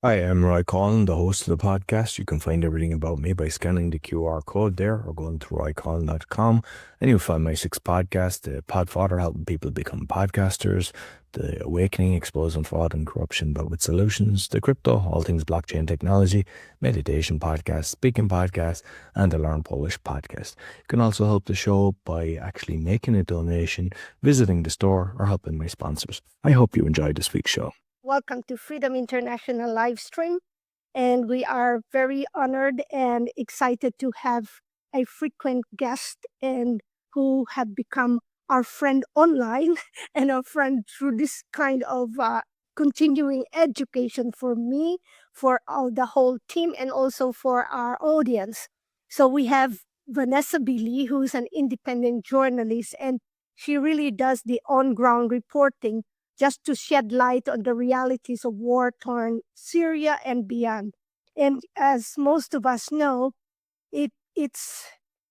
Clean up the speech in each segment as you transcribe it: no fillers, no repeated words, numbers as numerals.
Hi, I'm Roy Collin, the host of the podcast. You can find everything about me by scanning the QR code there or going to roycollin.com. And you'll find my 6 podcasts: the Podfather, helping people become podcasters; the Awakening, exposing fraud and corruption but with solutions; the Crypto, all things blockchain technology; meditation podcast; speaking podcast; and the Learn Polish podcast. You can also help the show by actually making a donation, visiting the store, or helping my sponsors. I hope you enjoyed this week's show. Welcome to Freedom International Livestream. And we are very honored and excited to have a frequent guest and who have become our friend online and our friend through this kind of continuing education for me, for the whole team, and also for our audience. So we have Vanessa Beeley, who is an independent journalist, and she really does the on-ground reporting just to shed light on the realities of war-torn Syria and beyond. And as most of us know, it's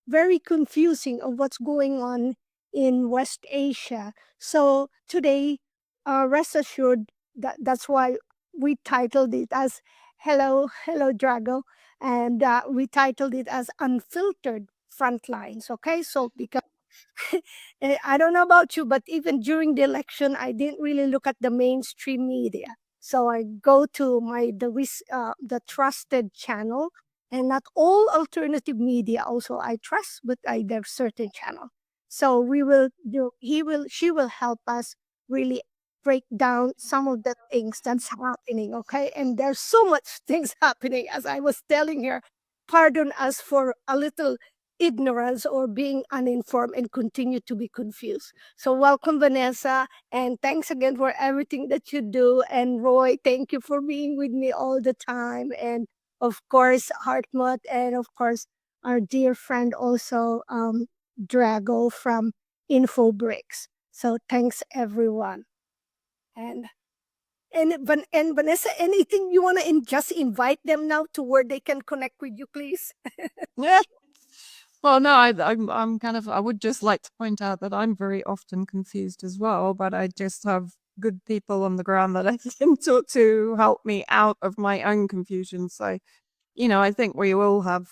very confusing of what's going on in West Asia. So today, rest assured that's why we titled it as Hello Drago, and we titled it as Unfiltered Frontlines. Okay, so because I don't know about you, but even during the election, I didn't really look at the mainstream media. So I go to the trusted channel, and not all alternative media also I trust, but there's certain channel. So she will help us really break down some of the things that's happening. Okay, and there's so much things happening. As I was telling her, pardon us for a little ignorance or being uninformed and continue to be confused. So welcome, Vanessa, and thanks again for everything that you do. And Roy, thank you for being with me all the time. And of course, Hartmut, and of course, our dear friend also, Drago from InfoBricks. So thanks, everyone. And and Vanessa, anything you want to just invite them now to where they can connect with you, please? Yeah. Well, no, I'm kind of, I would just like to point out that I'm very often confused as well, but I just have good people on the ground that I can talk to help me out of my own confusion. So, I think we all have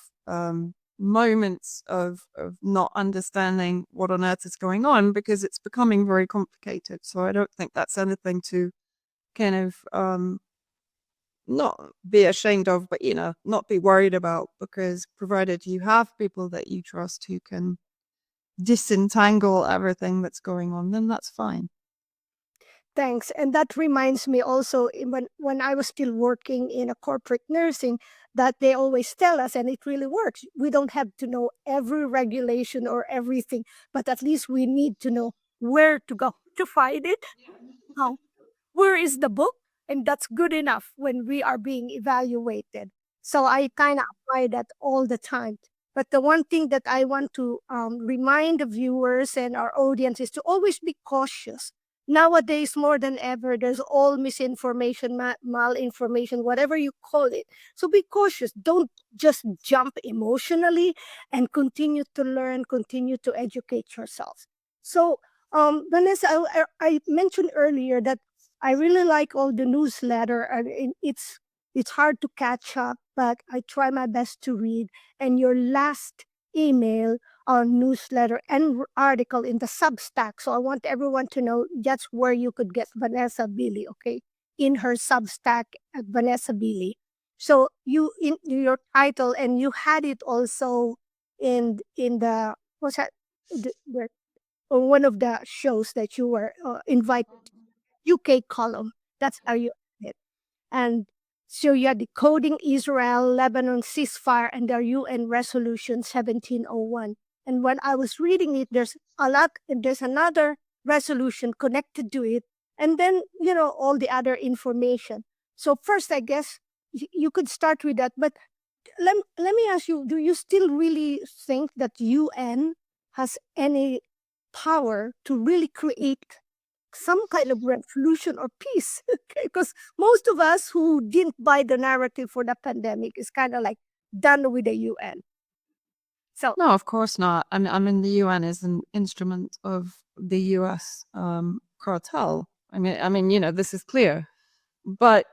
moments of not understanding what on earth is going on because it's becoming very complicated. So I don't think that's anything to kind of not be ashamed of, but not be worried about, because provided you have people that you trust who can disentangle everything that's going on, then that's fine. Thanks. And that reminds me also when I was still working in a corporate nursing, that they always tell us, and it really works. We don't have to know every regulation or everything, but at least we need to know where to go to find it. How, where is the book? And that's good enough when we are being evaluated. So I kind of apply that all the time. But the one thing that I want to remind the viewers and our audience is to always be cautious. Nowadays, more than ever, there's all misinformation, malinformation, whatever you call it. So be cautious. Don't just jump emotionally, and continue to learn, continue to educate yourself. So, Vanessa, I mentioned earlier that I really like all the newsletter, and it's hard to catch up, but I try my best to read. And your last email or newsletter and article in the Substack. So I want everyone to know that's where you could get Vanessa Beeley, okay? In her Substack at Vanessa Beeley. So you in your title, and you had it also in the what's that the on one of the shows that you were invited, UK column. That's how you it. And so you are decoding Israel, Lebanon ceasefire, and their UN resolution 1701. And when I was reading it, there's another resolution connected to it, and then all the other information. So first, I guess you could start with that. But let me ask you: do you still really think that UN has any power to really create some kind of revolution or peace? Because most of us who didn't buy the narrative for the pandemic is kind of like done with the UN. So No, of course not. I mean, the UN is an instrument of the US cartel. I mean, this is clear. But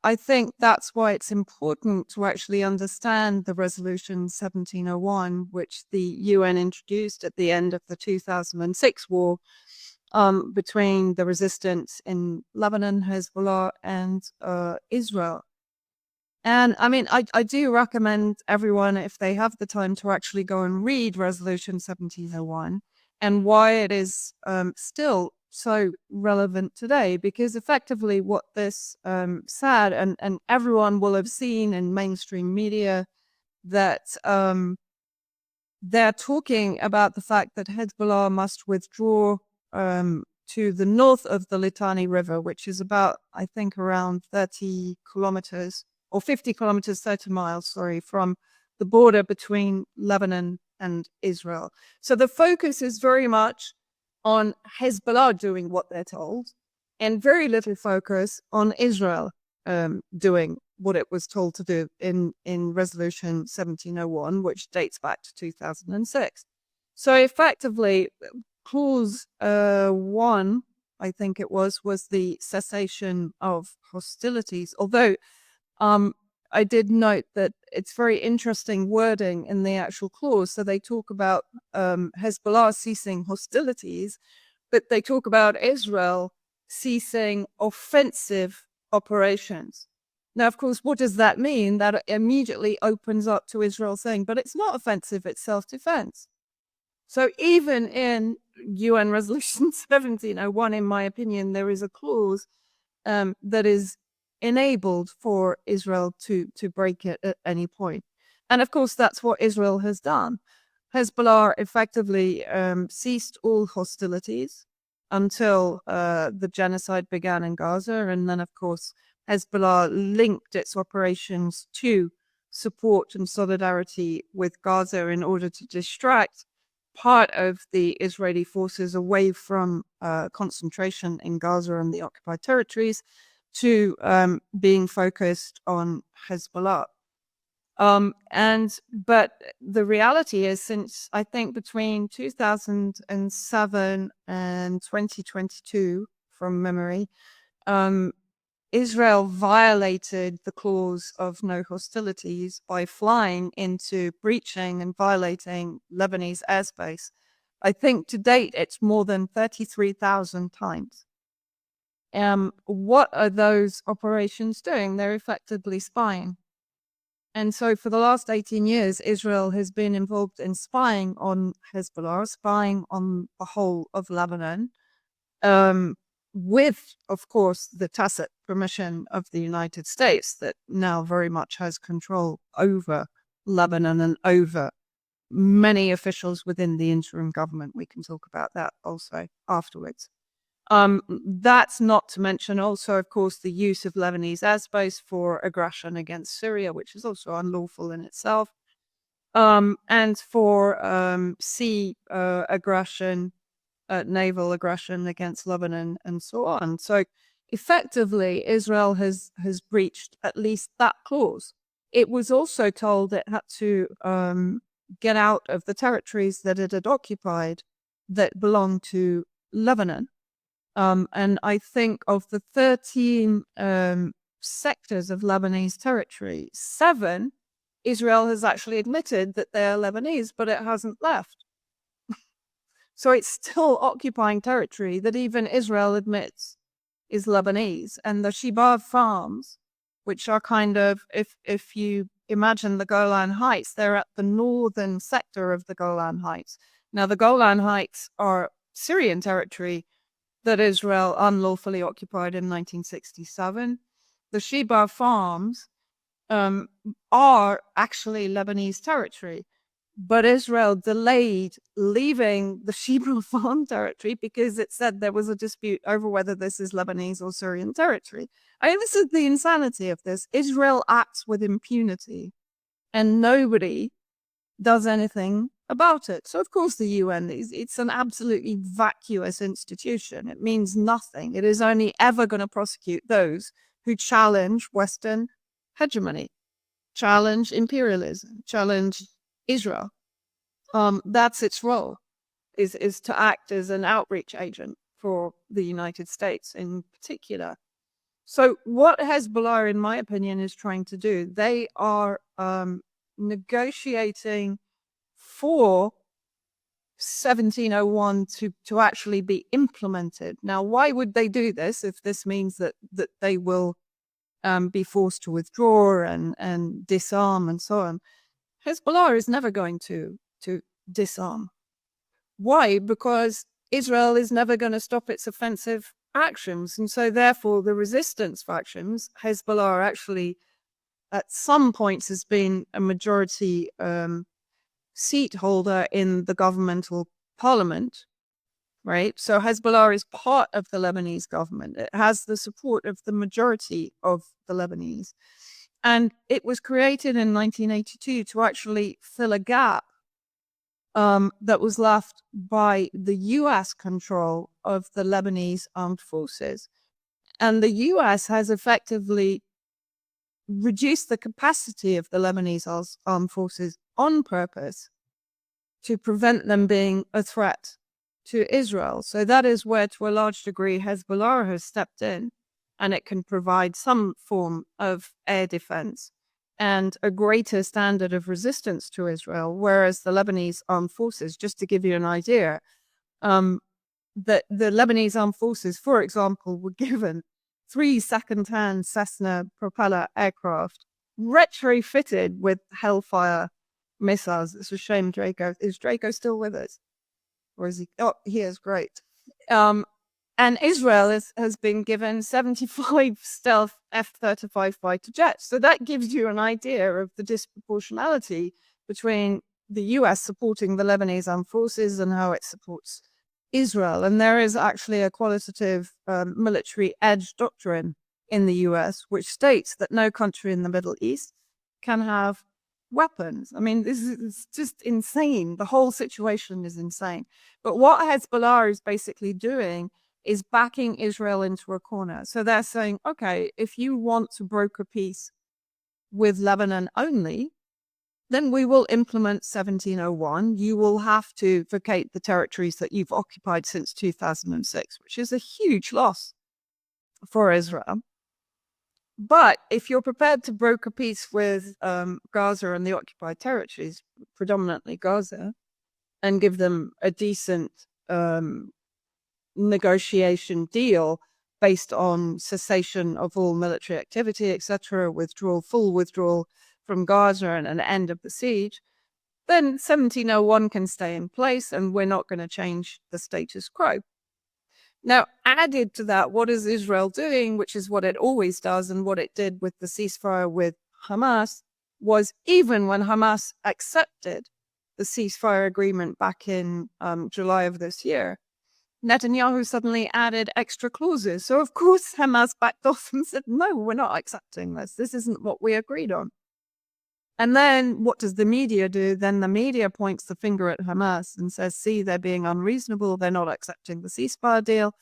I think that's why it's important to actually understand the Resolution 1701, which the UN introduced at the end of the 2006 war between the resistance in Lebanon, Hezbollah, and Israel. And I mean, I do recommend everyone, if they have the time, to actually go and read Resolution 1701 and why it is still so relevant today. Because effectively what this said, and everyone will have seen in mainstream media, that they're talking about the fact that Hezbollah must withdraw to the north of the Litani River, which is about, I think, around 30 kilometers or 50 kilometers, 30 miles, sorry, from the border between Lebanon and Israel. So the focus is very much on Hezbollah doing what they're told, and very little focus on Israel doing what it was told to do in Resolution 1701, which dates back to 2006. So effectively, clause 1, I think it was the cessation of hostilities, although I did note that it's very interesting wording in the actual clause. So they talk about Hezbollah ceasing hostilities, but they talk about Israel ceasing offensive operations. Now, of course, what does that mean? That immediately opens up to Israel saying, but it's not offensive, it's self-defense. So even in UN Resolution 1701, in my opinion, there is a clause that is enabled for Israel to break it at any point. And of course, that's what Israel has done. Hezbollah effectively ceased all hostilities until the genocide began in Gaza. And then, of course, Hezbollah linked its operations to support and solidarity with Gaza in order to distract part of the Israeli forces away from concentration in Gaza and the occupied territories to being focused on Hezbollah. But the reality is, since I think between 2007 and 2022, from memory, Israel violated the clause of no hostilities by flying into, breaching and violating Lebanese airspace. I think to date it's more than 33,000 times. What are those operations doing? They're effectively spying. And so for the last 18 years, Israel has been involved in spying on Hezbollah, spying on the whole of Lebanon, with, of course, the tacit permission of the United States that now very much has control over Lebanon and over many officials within the interim government. We can talk about that also afterwards. That's not to mention also, of course, the use of Lebanese airspace for aggression against Syria, which is also unlawful in itself, and for sea aggression, naval aggression against Lebanon, and so on. So effectively, Israel has breached at least that clause. It was also told it had to get out of the territories that it had occupied that belonged to Lebanon. And I think of the 13 sectors of Lebanese territory, 7, Israel has actually admitted that they're Lebanese, but it hasn't left. So it's still occupying territory that even Israel admits is Lebanese. And the Shibab farms, which are kind of, if you imagine the Golan Heights, they're at the northern sector of the Golan Heights. Now, the Golan Heights are Syrian territory that Israel unlawfully occupied in 1967. The Shibab farms are actually Lebanese territory. But Israel delayed leaving the Shibab farm territory because it said there was a dispute over whether this is Lebanese or Syrian territory. I mean, this is the insanity of this. Israel acts with impunity and nobody does anything about it. So, of course, the UN, it's an absolutely vacuous institution. It means nothing. It is only ever going to prosecute those who challenge Western hegemony, challenge imperialism, challenge Israel. That's its role, is to act as an outreach agent for the United States in particular. So what Hezbollah, in my opinion, is trying to do, they are negotiating for 1701 to actually be implemented. Now, why would they do this if this means that they will be forced to withdraw and disarm and so on? Hezbollah is never going to disarm. Why? Because Israel is never going to stop its offensive actions. And so therefore the resistance factions, Hezbollah actually at some points has been a majority seat holder in the governmental parliament, right? So Hezbollah is part of the Lebanese government. It has the support of the majority of the Lebanese. And it was created in 1982 to actually fill a gap that was left by the US control of the Lebanese armed forces. And the US has effectively reduced the capacity of the Lebanese armed forces on purpose to prevent them being a threat to Israel. So that is where, to a large degree, Hezbollah has stepped in, and it can provide some form of air defense and a greater standard of resistance to Israel, whereas the Lebanese armed forces, just to give you an idea, the Lebanese armed forces, for example, were given 3 second-hand Cessna propeller aircraft retrofitted with Hellfire missiles. It's a shame Draco. Is Draco still with us? Or is he? Oh, he is. Great. And Israel has been given 75 stealth F-35 fighter jets. So that gives you an idea of the disproportionality between the US supporting the Lebanese armed forces and how it supports Israel. And there is actually a qualitative military edge doctrine in the US, which states that no country in the Middle East can have weapons. I mean, this is just insane. The whole situation is insane. But what Hezbollah is basically doing is backing Israel into a corner. So they're saying, okay, if you want to broker peace with Lebanon only, then we will implement 1701. You will have to vacate the territories that you've occupied since 2006, which is a huge loss for Israel. But if you're prepared to broker peace with Gaza and the occupied territories, predominantly Gaza, and give them a decent negotiation deal based on cessation of all military activity, etc., full withdrawal from Gaza and an end of the siege, then 1701 can stay in place and we're not going to change the status quo. Now, added to that, what is Israel doing, which is what it always does and what it did with the ceasefire with Hamas, was even when Hamas accepted the ceasefire agreement back in July of this year, Netanyahu suddenly added extra clauses. So, of course, Hamas backed off and said, no, we're not accepting this. This isn't what we agreed on. And then what does the media do? Then the media points the finger at Hamas and says, see, they're being unreasonable. They're not accepting the ceasefire deal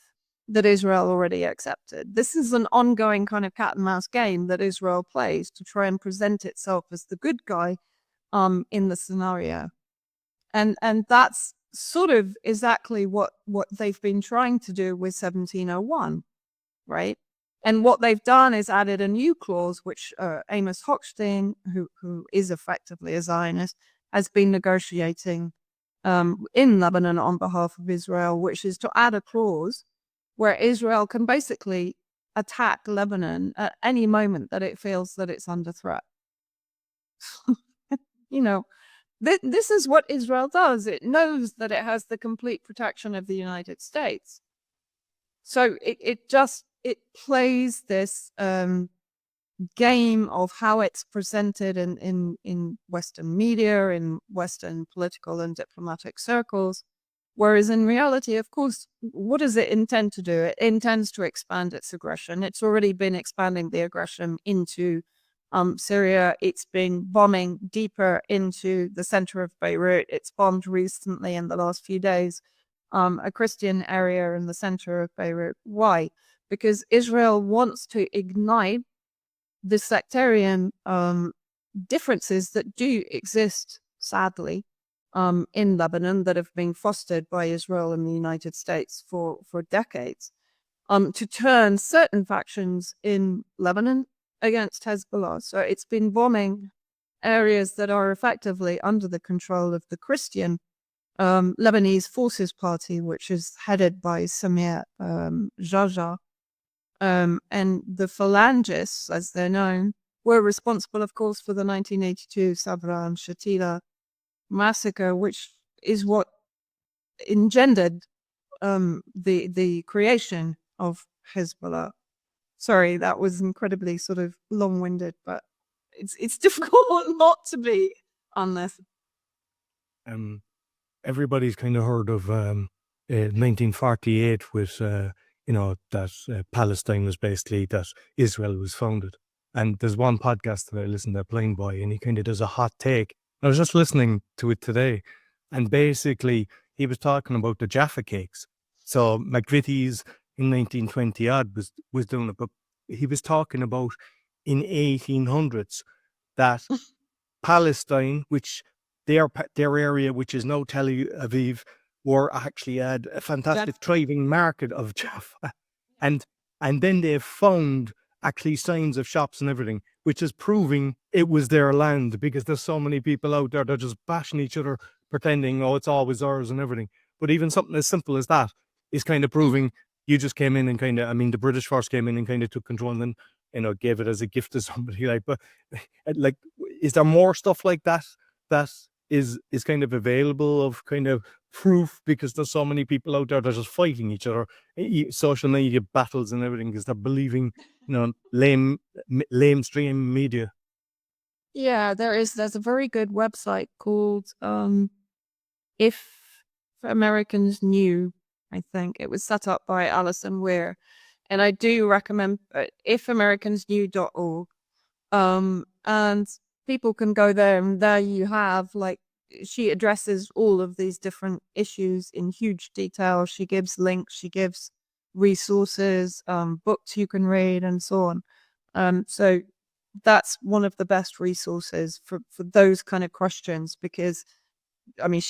that Israel already accepted. This is an ongoing kind of cat and mouse game that Israel plays to try and present itself as the good guy in the scenario. And that's sort of exactly what they've been trying to do with 1701, right? And what they've done is added a new clause, which Amos Hochstein, who is effectively a Zionist, has been negotiating in Lebanon on behalf of Israel, which is to add a clause where Israel can basically attack Lebanon at any moment that it feels that it's under threat. You know, this is what Israel does. It knows that it has the complete protection of the United States. So it plays this game of how it's presented in Western media, in Western political and diplomatic circles. Whereas in reality, of course, what does it intend to do? It intends to expand its aggression. It's already been expanding the aggression into Syria. It's been bombing deeper into the center of Beirut. It's bombed recently in the last few days a Christian area in the center of Beirut. Why? Because Israel wants to ignite the sectarian differences that do exist, sadly, in Lebanon that have been fostered by Israel and the United States for decades. to turn certain factions in Lebanon against Hezbollah. So it's been bombing areas that are effectively under the control of the Christian Lebanese Forces Party, which is headed by Samir Jaja. And the phalangists, as they're known, were responsible, of course, for the 1982 Sabra and Shatila massacre, which is what engendered the creation of Hezbollah. Sorry, that was incredibly sort of long-winded, but it's difficult not to be unless. Everybody's kind of heard of 1948 with that Palestine was basically that Israel was founded. And there's one podcast that I listen to, Blind Boy, and he kind of does a hot take. I was just listening to it today, and basically he was talking about the Jaffa Cakes. So McVitie's in 1920 odd was doing it, but he was talking about in 1800s that Palestine, which their area, which is now Tel Aviv, were actually had a fantastic thriving market of Jaffa, and then they found actually signs of shops and everything, which is proving it was their land, because there's so many people out there that are just bashing each other, pretending, oh, it's always ours and everything. But even something as simple as that is kind of proving you just came in and kind of, I mean, the British first came in and kind of took control and then, gave it as a gift to somebody. But like, is there more stuff like that is kind of available of kind of proof, because there's so many people out there that are just fighting each other, social media battles and everything, because they're believing, lamestream media. Yeah, there's a very good website called If Americans Knew, I think. It was set up by Alison Weir. And I do recommend ifamericansknew.org. And people can go there, and there you have, like, she addresses all of these different issues in huge detail. She gives links, she gives resources, books you can read, and so on. So that's one of the best resources for those kind of questions, because I mean,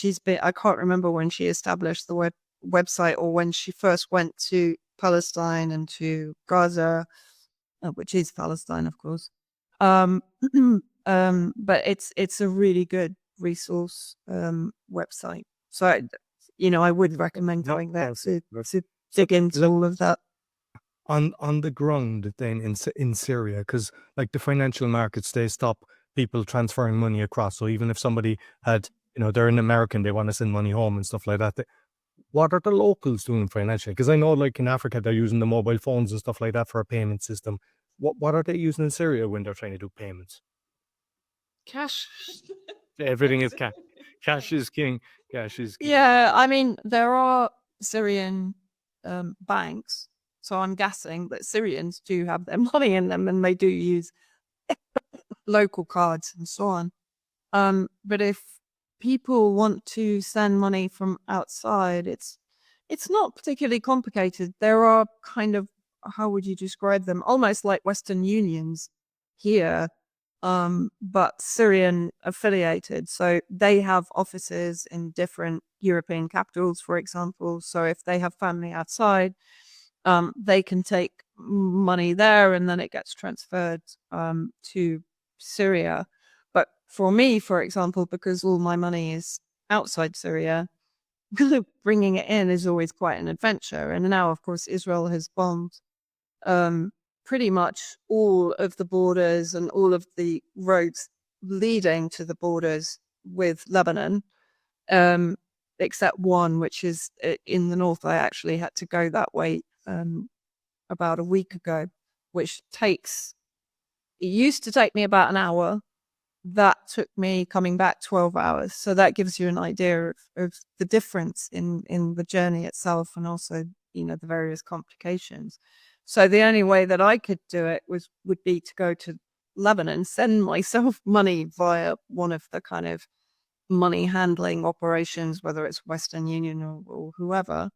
I can't remember when she established the website or when she first went to Palestine and to Gaza, which is Palestine, of course. But it's a really good resource website. So I would recommend going there to dig into all of that. On the ground then in Syria, because like the financial markets, they stop people transferring money across. So even if somebody had, they're an American, they want to send money home and stuff like that. What are the locals doing financially? Because I know, like in Africa, they're using the mobile phones and stuff like that for a payment system. What are they using in Syria when they're trying to do payments? Cash. Everything is cash. Cash is king. Cash is king. Yeah, I mean, there are Syrian banks, so I'm guessing that Syrians do have their money in them, and they do use local cards and so on. But if people want to send money from outside, it's not particularly complicated. There are kind of, how would you describe them? Almost like Western Unions here, but Syrian affiliated. So they have offices in different European capitals, for example. So if they have family outside, they can take money there, and then it gets transferred to Syria. But for me, for example, because all my money is outside Syria, bringing it in is always quite an adventure. And now, of course, Israel has bombed pretty much all of the borders and all of the roads leading to the borders with Lebanon, except one, which is in the north. I actually had to go that way about a week ago, which it used to take me about an hour. That took me coming back 12 hours. So that gives you an idea of the difference in the journey itself, and also, the various complications. So the only way that I could do it would be to go to Lebanon, send myself money via one of the kind of money handling operations, whether it's Western Union or whoever,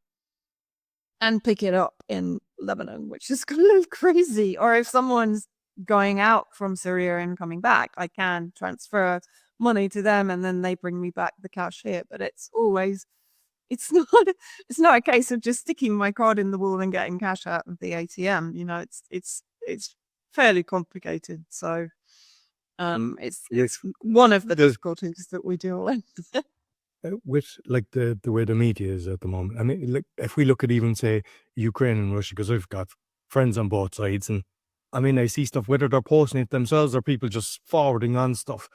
and pick it up in Lebanon, which is kind of crazy. Or if someone's going out from Syria and coming back, I can transfer money to them, and then they bring me back the cash here. But it's always it's not it's not a case of just sticking my card in the wall and getting cash out of the ATM. You know, it's fairly complicated. So it's one of the difficulties that we deal with. With like the way the media is at the moment. I mean, like if we look at even say Ukraine and Russia, because I've got friends on both sides, and I mean I see stuff whether they're posting it themselves or people just forwarding on stuff.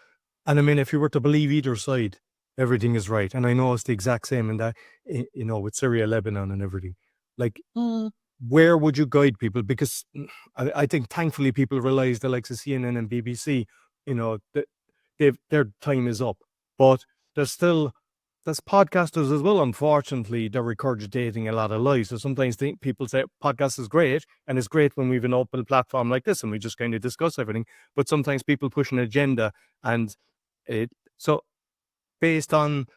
And I mean, if you were to believe either side, everything is right. And I know it's the exact same in that, you know, with Syria, Lebanon, and everything. Like, where would you guide people? Because I think thankfully people realize the likes of CNN and BBC, you know, that their time is up. But there's podcasters as well, unfortunately, they're regurgitating a lot of lies. So sometimes people say podcast is great, and it's great when we have an open platform like this and we just kind of discuss everything. But sometimes people push an agenda, and so based on,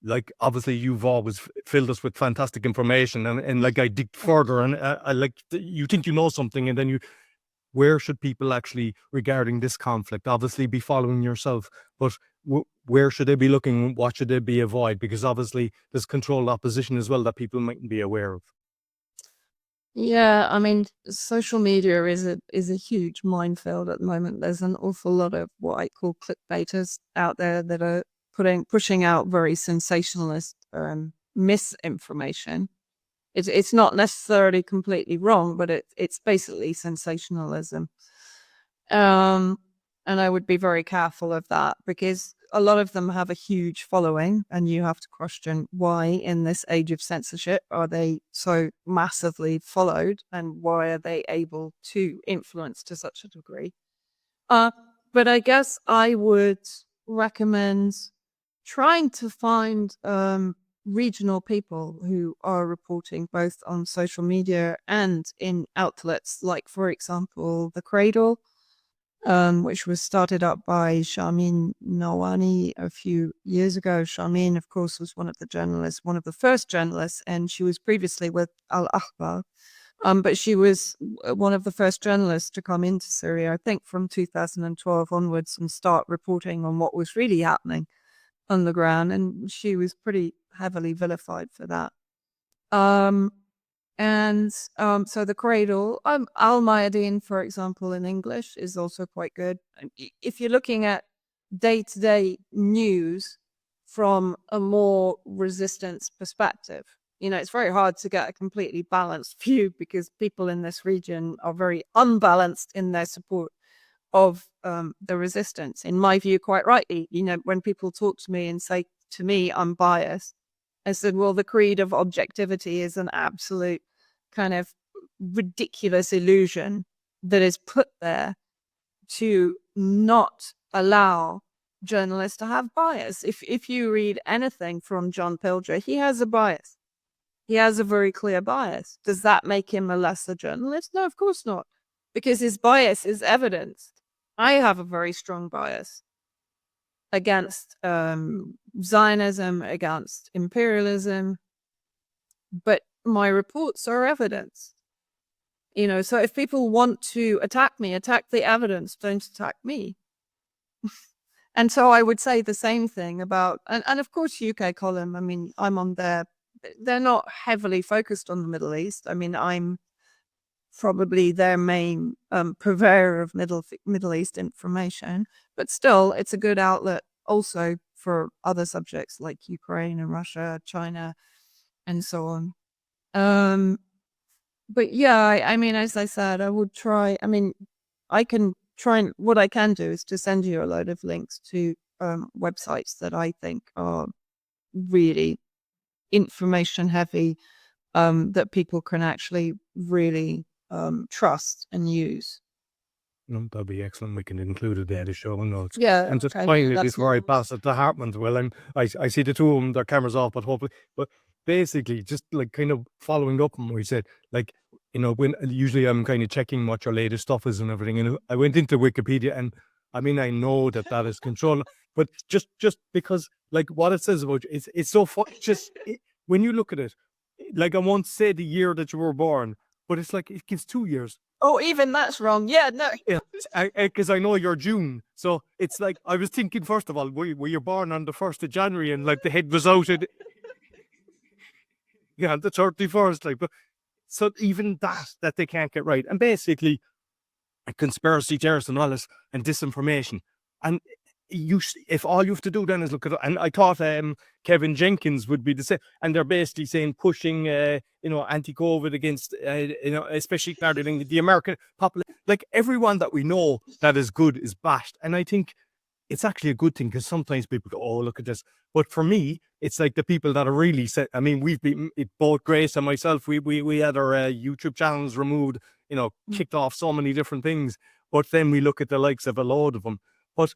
like, obviously you've always filled us with fantastic information, and like I dig further, and I like, you think you know something, and then where should people actually, regarding this conflict, obviously be following yourself, but where should they be looking? What should they be avoid? Because obviously there's controlled opposition as well that people mightn't be aware of. Yeah, I mean, social media is a huge minefield at the moment. There's an awful lot of what I call clickbaiters out there that are pushing out very sensationalist misinformation. It's not necessarily completely wrong, but it's basically sensationalism. And I would be very careful of that, because a lot of them have a huge following, and you have to question why in this age of censorship are they so massively followed, and why are they able to influence to such a degree. But I guess I would recommend trying to find regional people who are reporting both on social media and in outlets like, for example, The Cradle, which was started up by Sharmin Nawani a few years ago. Sharmin, of course, was one of the first journalists, and she was previously with Al Akhbar. But she was one of the first journalists to come into Syria, I think from 2012 onwards, and start reporting on what was really happening on the ground. And she was pretty heavily vilified for that. So The Cradle, Al Mayadeen, for example, in English is also quite good. If you're looking at day-to-day news from a more resistance perspective, you know, it's very hard to get a completely balanced view, because people in this region are very unbalanced in their support of the resistance. In my view, quite rightly, you know, when people talk to me and say to me I'm biased, I said, well, the creed of objectivity is an absolute kind of ridiculous illusion that is put there to not allow journalists to have bias. If you read anything from John Pilger, he has a bias. He has a very clear bias. Does that make him a lesser journalist? No, of course not, because his bias is evidenced. I have a very strong bias against Zionism, against imperialism, but my reports are evidence. You know, so if people want to attack me, attack the evidence, don't attack me. And so I would say the same thing about, and of course UK column, I mean, I'm on there. They're not heavily focused on the Middle East. I mean, I'm probably their main purveyor of Middle East information, but still it's a good outlet also for other subjects like Ukraine and Russia, China, and so on. But yeah, I mean, as I said, I would try, I mean, I can try, and what I can do is to send you a load of links to websites that I think are really information heavy, that people can actually really trust and use. No, that'd be excellent. We can include it in the show notes. Yeah. And just okay, finally, that's before I pass it to Hartman, well, I see the two of them, their cameras off, but hopefully, but basically, just like kind of following up on what you said, like, you know, when usually I'm kind of checking what your latest stuff is and everything, and I went into Wikipedia, and I mean, I know that is control, but just because, like, what it says about you, it's so fun. When you look at it, like, I won't say the year that you were born, but it's like it gives 2 years. Oh, even that's wrong. Yeah, no. Yeah, because I know you're June, so it's like I was thinking, first of all, were you born on the 1st of January, and like the head was out? yeah, the 31st, like, but so even that they can't get right, and basically a conspiracy theorists and all this and disinformation, and if all you have to do then is look at it, and I thought Kevin Jenkins would be the same, and they're basically saying pushing anti-COVID against especially targeting the American population, like everyone that we know that is good is bashed, and I think it's actually a good thing because sometimes people go, oh, look at this. But for me, it's like the people that are really set. I mean, we've been, both Grace and myself, we had our YouTube channels removed, kicked off so many different things. But then we look at the likes of a load of them. But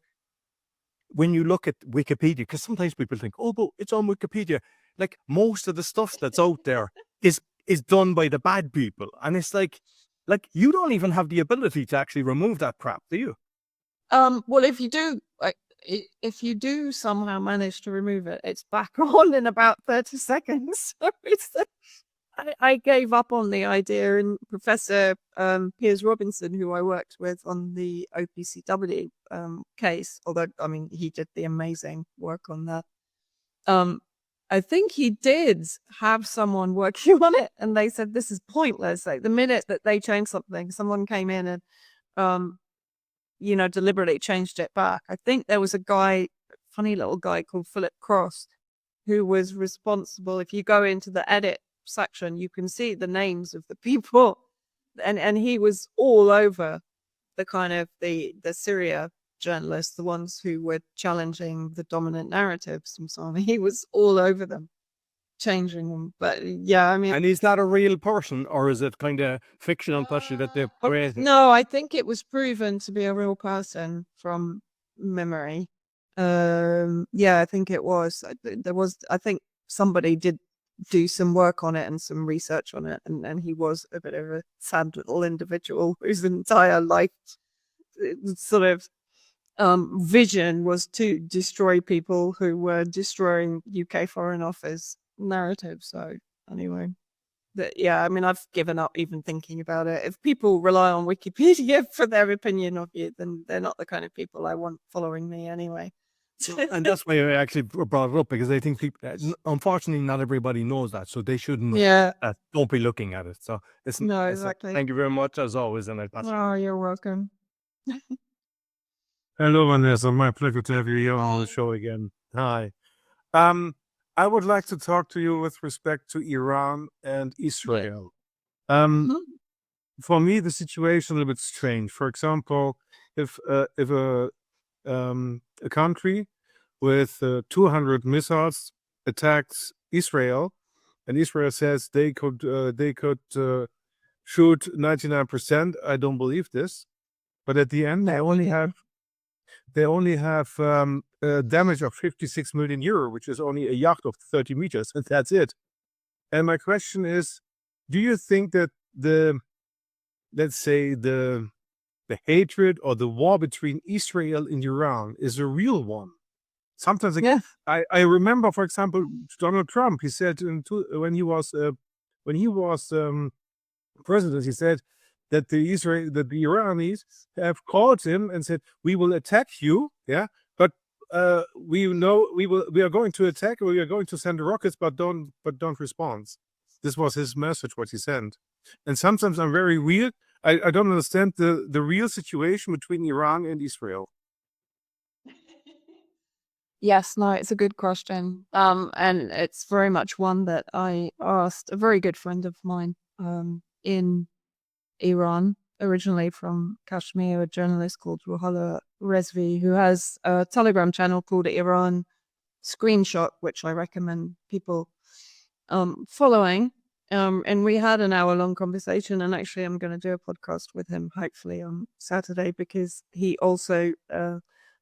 when you look at Wikipedia, because sometimes people think, oh, but it's on Wikipedia. Like most of the stuff that's out there is done by the bad people. And it's like you don't even have the ability to actually remove that crap, do you? Well, if you do somehow manage to remove it, it's back on in about 30 seconds. So I gave up on the idea, and Professor Piers Robinson, who I worked with on the OPCW case, although, I mean, he did the amazing work on that. I think he did have someone working on it, and they said, this is pointless. Like the minute that they changed something, someone came in and deliberately changed it back. I think there was a guy, funny little guy called Philip Cross, who was responsible. If you go into the edit section, you can see the names of the people, and he was all over the kind of the Syria journalists, the ones who were challenging the dominant narratives and so on. He was all over them, changing them. But yeah, I mean, and is that a real person, or is it kind of fictional person that they've created? No, I think it was proven to be a real person from memory. Yeah, I think it was. I think somebody did do some work on it and some research on it, and he was a bit of a sad little individual whose entire life sort of vision was to destroy people who were destroying UK Foreign Office narrative. So anyway, I mean, I've given up even thinking about it. If people rely on Wikipedia for their opinion of you, then they're not the kind of people I want following me anyway. And that's why I actually brought it up, because I think people, unfortunately, not everybody knows that, so they shouldn't. Yeah. Don't be looking at it. So No, exactly. Thank you very much as always, and I pass. Oh, you're welcome. Hello, Vanessa. My pleasure to have you here on the show again. Hi. I would like to talk to you with respect to Iran and Israel. For me, the situation is a little bit strange. For example, if a country with 200 missiles attacks Israel, and Israel says they could shoot 99%, I don't believe this. But at the end, they only have damage of 56 million euro, which is only a yacht of 30 meters, and that's it. And my question is, do you think that let's say the hatred or the war between Israel and Iran is a real one? Sometimes I remember, for example, Donald Trump. He said when he was president, he said that the Iranis have called him and said, we will attack you, but we are going to attack, or we are going to send rockets, but don't respond. This was his message, what he sent. And sometimes I'm very weird. I don't understand the real situation between Iran and Israel. Yes, no, it's a good question. And it's very much one that I asked a very good friend of mine in Iran, originally from Kashmir, a journalist called Ruhollah Rezvi, who has a Telegram channel called Iran Screenshot, which I recommend people following. And we had an hour-long conversation, and actually I'm going to do a podcast with him, hopefully on Saturday, because he also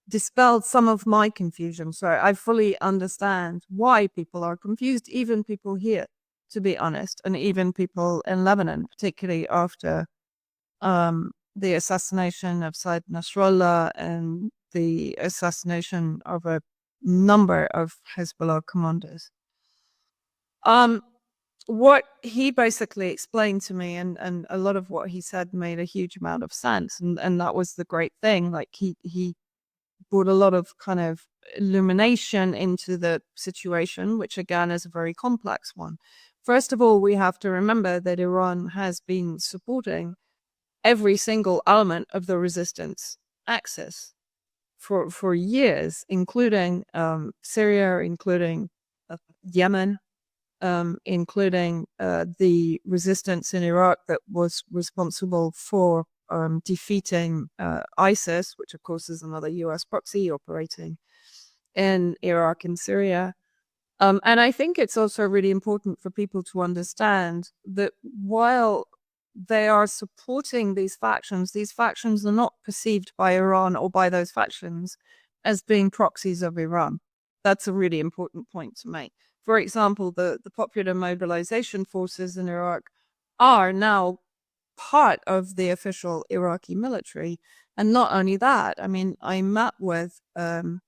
dispelled some of my confusion. So I fully understand why people are confused, even people here, to be honest, and even people in Lebanon, particularly after the assassination of Said Nasrallah and the assassination of a number of Hezbollah commanders. What he basically explained to me, and a lot of what he said made a huge amount of sense, and that was the great thing. Like he brought a lot of kind of illumination into the situation, which again is a very complex one. First of all, we have to remember that Iran has been supporting every single element of the resistance axis for years, including Syria, including Yemen, including the resistance in Iraq that was responsible for defeating ISIS, which of course is another US proxy operating in Iraq and Syria. And I think it's also really important for people to understand that while they are supporting these factions are not perceived by Iran or by those factions as being proxies of Iran. That's a really important point to make. For example, the Popular Mobilization Forces in Iraq are now part of the official Iraqi military. And not only that, I mean, I met with Mohandes,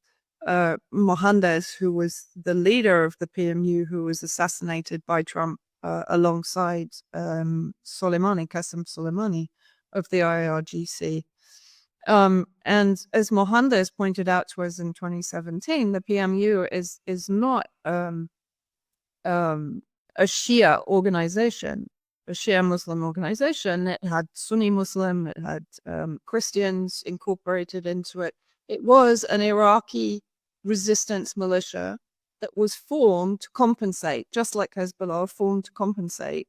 who was the leader of the PMU, who was assassinated by Trump alongside Qasim Soleimani of the IRGC. And as Mohandes pointed out to us in 2017, the PMU is not a Shia organization, a Shia Muslim organization. It had Sunni Muslim, it had Christians incorporated into it. It was an Iraqi resistance militia that was formed to compensate, just like Hezbollah, formed to compensate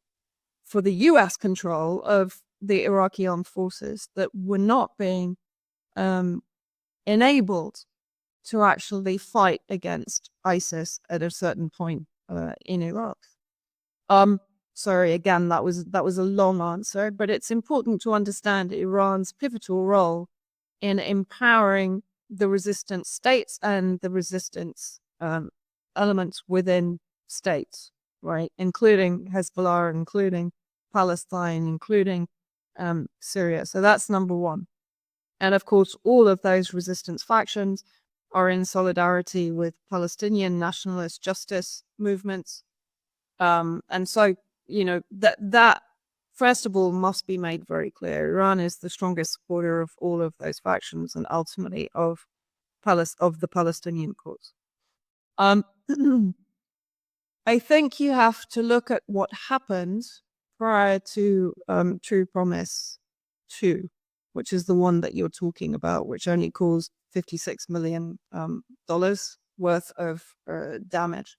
for the US control of the Iraqi armed forces that were not being enabled to actually fight against ISIS at a certain point in Iraq. Sorry, again, that was a long answer, but it's important to understand Iran's pivotal role in empowering the resistance states and the resistance elements within states, right? Including Hezbollah, including Palestine, including Syria. So that's number one. And of course, all of those resistance factions are in solidarity with Palestinian nationalist justice movements. And so, you know, that first of all must be made very clear. Iran is the strongest supporter of all of those factions and ultimately of the Palestinian cause. I think you have to look at what happened prior to True Promise 2, which is the one that you're talking about, which only caused $56 million worth of damage.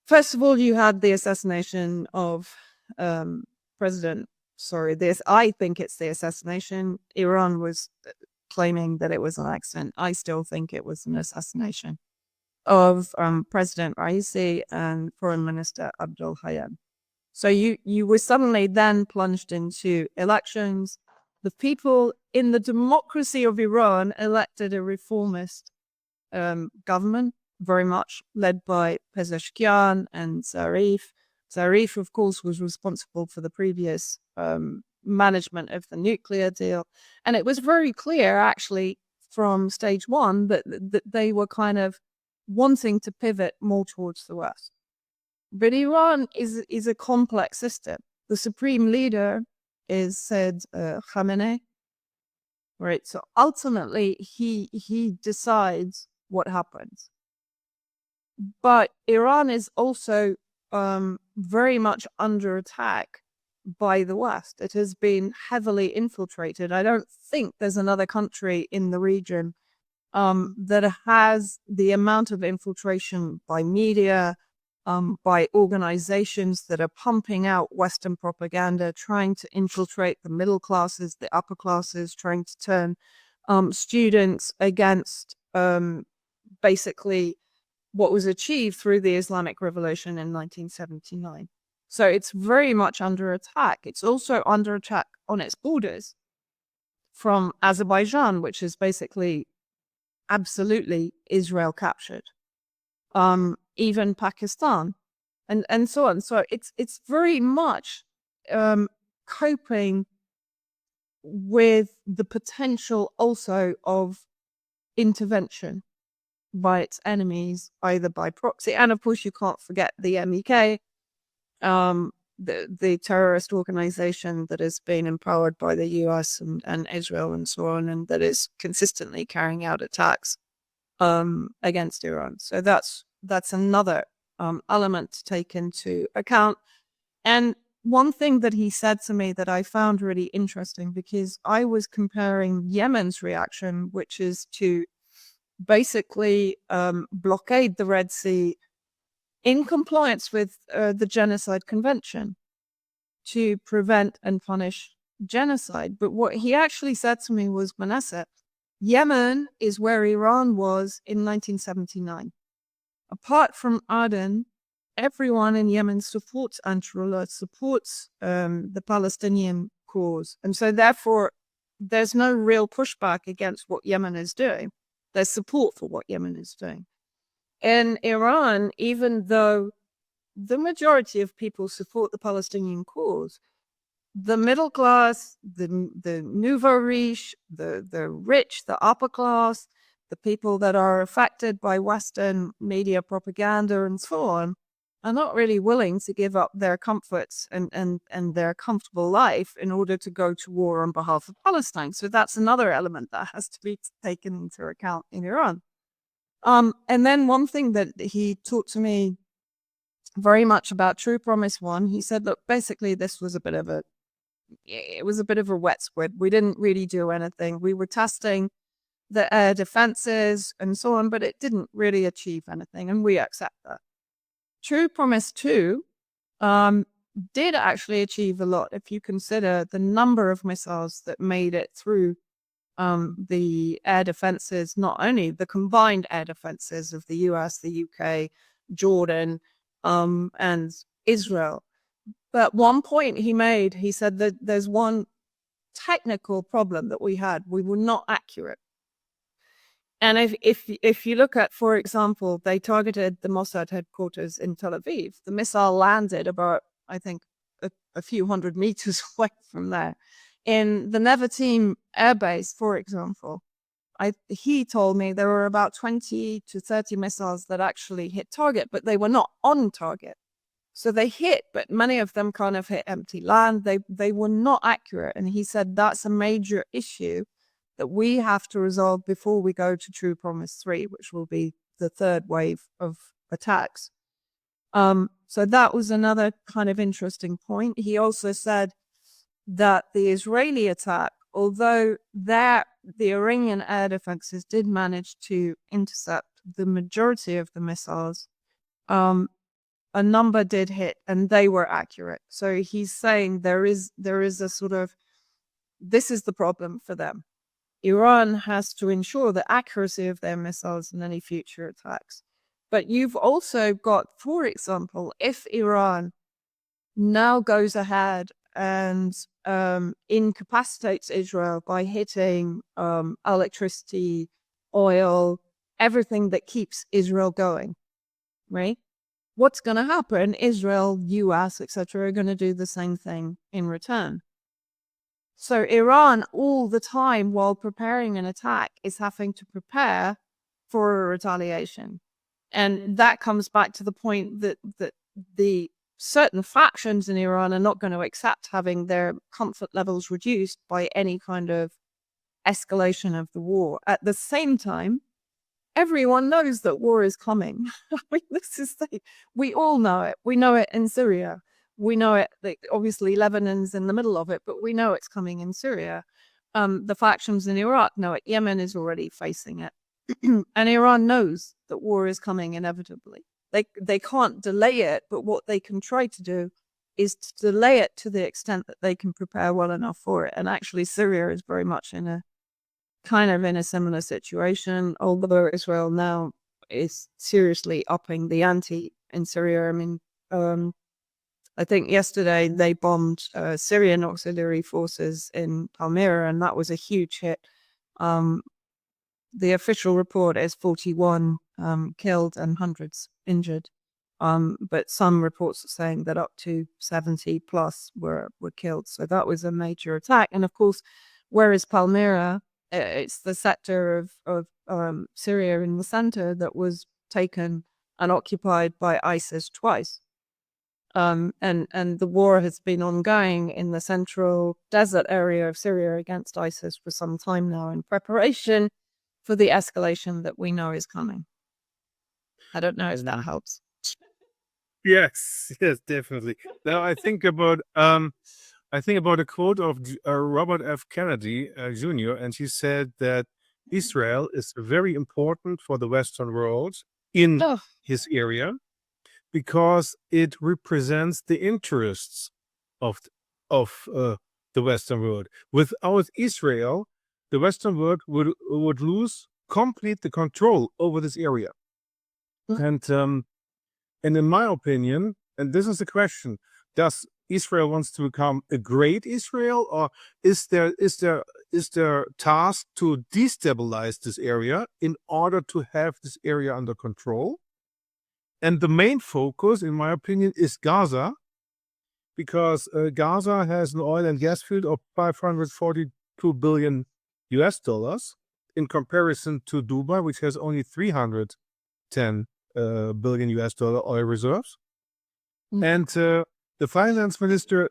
First of all, you had the assassination of I think it's the assassination. Iran was claiming that it was an accident. I still think it was an assassination of President Raisi and Foreign Minister Abdul Hayyan. So you were suddenly then plunged into elections. The people in the democracy of Iran elected a reformist government, very much led by Pezeshkian and Zarif. Zarif, of course, was responsible for the previous management of the nuclear deal. And it was very clear, actually, from stage one that they were kind of wanting to pivot more towards the West. But Iran is a complex system. The supreme leader is Said Khamenei, right? So ultimately, he decides what happens. But Iran is also very much under attack by the West. It has been heavily infiltrated. I don't think there's another country in the region that has the amount of infiltration by media, by organizations that are pumping out Western propaganda, trying to infiltrate the middle classes, the upper classes, trying to turn students against basically what was achieved through the Islamic Revolution in 1979. So it's very much under attack. It's also under attack on its borders from Azerbaijan, which is basically absolutely Israel captured. Even Pakistan, and so on. So it's very much coping with the potential also of intervention by its enemies, either by proxy, and of course you can't forget the MEK, the terrorist organization that has been empowered by the US and Israel and so on, and that is consistently carrying out attacks against Iran. So that's another element to take into account. And one thing that he said to me that I found really interesting, because I was comparing Yemen's reaction, which is to basically blockade the Red Sea in compliance with the Genocide Convention to prevent and punish genocide. But what he actually said to me was, Vanessa, Yemen is where Iran was in 1979. Apart from Aden, everyone in Yemen supports Ansarullah, supports the Palestinian cause. And so therefore, there's no real pushback against what Yemen is doing. There's support for what Yemen is doing. In Iran, even though the majority of people support the Palestinian cause, the middle class, the nouveau riche, the rich, the upper class, the people that are affected by Western media propaganda and so on, are not really willing to give up their comforts and their comfortable life in order to go to war on behalf of Palestine. So that's another element that has to be taken into account in Iran. And then one thing that he talked to me very much about True Promise 1, he said, look, basically this was a bit of a wet squid. We didn't really do anything. We were testing the air defenses and so on, but it didn't really achieve anything, and we accept that. True Promise 2 did actually achieve a lot if you consider the number of missiles that made it through the air defenses, not only the combined air defenses of the US, the UK, Jordan, and Israel. But one point he made, he said that there's one technical problem that we had. We were not accurate. And if you look at, for example, they targeted the Mossad headquarters in Tel Aviv. The missile landed about, I think, a few hundred meters away from there. In the Nevatim airbase, for example, he told me there were about 20 to 30 missiles that actually hit target, but they were not on target. So they hit, but many of them kind of hit empty land. They were not accurate. And he said that's a major issue that we have to resolve before we go to True Promise 3, which will be the third wave of attacks. So that was another kind of interesting point. He also said that the Israeli attack, although the Iranian air defenses did manage to intercept the majority of the missiles, a number did hit and they were accurate. So he's saying there is a sort of, this is the problem for them. Iran has to ensure the accuracy of their missiles in any future attacks. But you've also got, for example, if Iran now goes ahead and incapacitates Israel by hitting electricity, oil, everything that keeps Israel going, right? What's going to happen? Israel, US, etc., are going to do the same thing in return. So Iran, all the time while preparing an attack, is having to prepare for a retaliation. And that comes back to the point that the certain factions in Iran are not going to accept having their comfort levels reduced by any kind of escalation of the war. At the same time, everyone knows that war is coming. I mean, we all know it. We know it in Syria. We know it, obviously Lebanon's in the middle of it, but we know it's coming in Syria. The factions in Iraq know it. Yemen is already facing it. And Iran knows that war is coming inevitably. They can't delay it, but what they can try to do is to delay it to the extent that they can prepare well enough for it. And actually Syria is very much in a similar situation, although Israel now is seriously upping the ante in Syria. I mean, I think yesterday they bombed Syrian auxiliary forces in Palmyra, and that was a huge hit. The official report is 41 killed and hundreds injured. But some reports are saying that up to 70 plus were killed. So that was a major attack. And of course, where is Palmyra? It's the sector of Syria in the center that was taken and occupied by ISIS twice. And the war has been ongoing in the central desert area of Syria against ISIS for some time now in preparation for the escalation that we know is coming. I don't know if that helps. Yes, yes, definitely. Now I think about a quote of Robert F. Kennedy Jr., and he said that Israel is very important for the Western world in Oh, his area because it represents the interests of the Western world. Without Israel, the Western world would lose complete the control over this area. Mm. And in my opinion, and this is the question: does Israel wants to become a great Israel, or is there task to destabilize this area in order to have this area under control? And the main focus, in my opinion, is Gaza, because Gaza has an oil and gas field of $542 billion in comparison to Dubai, which has only $310 billion oil reserves. Mm. And the finance minister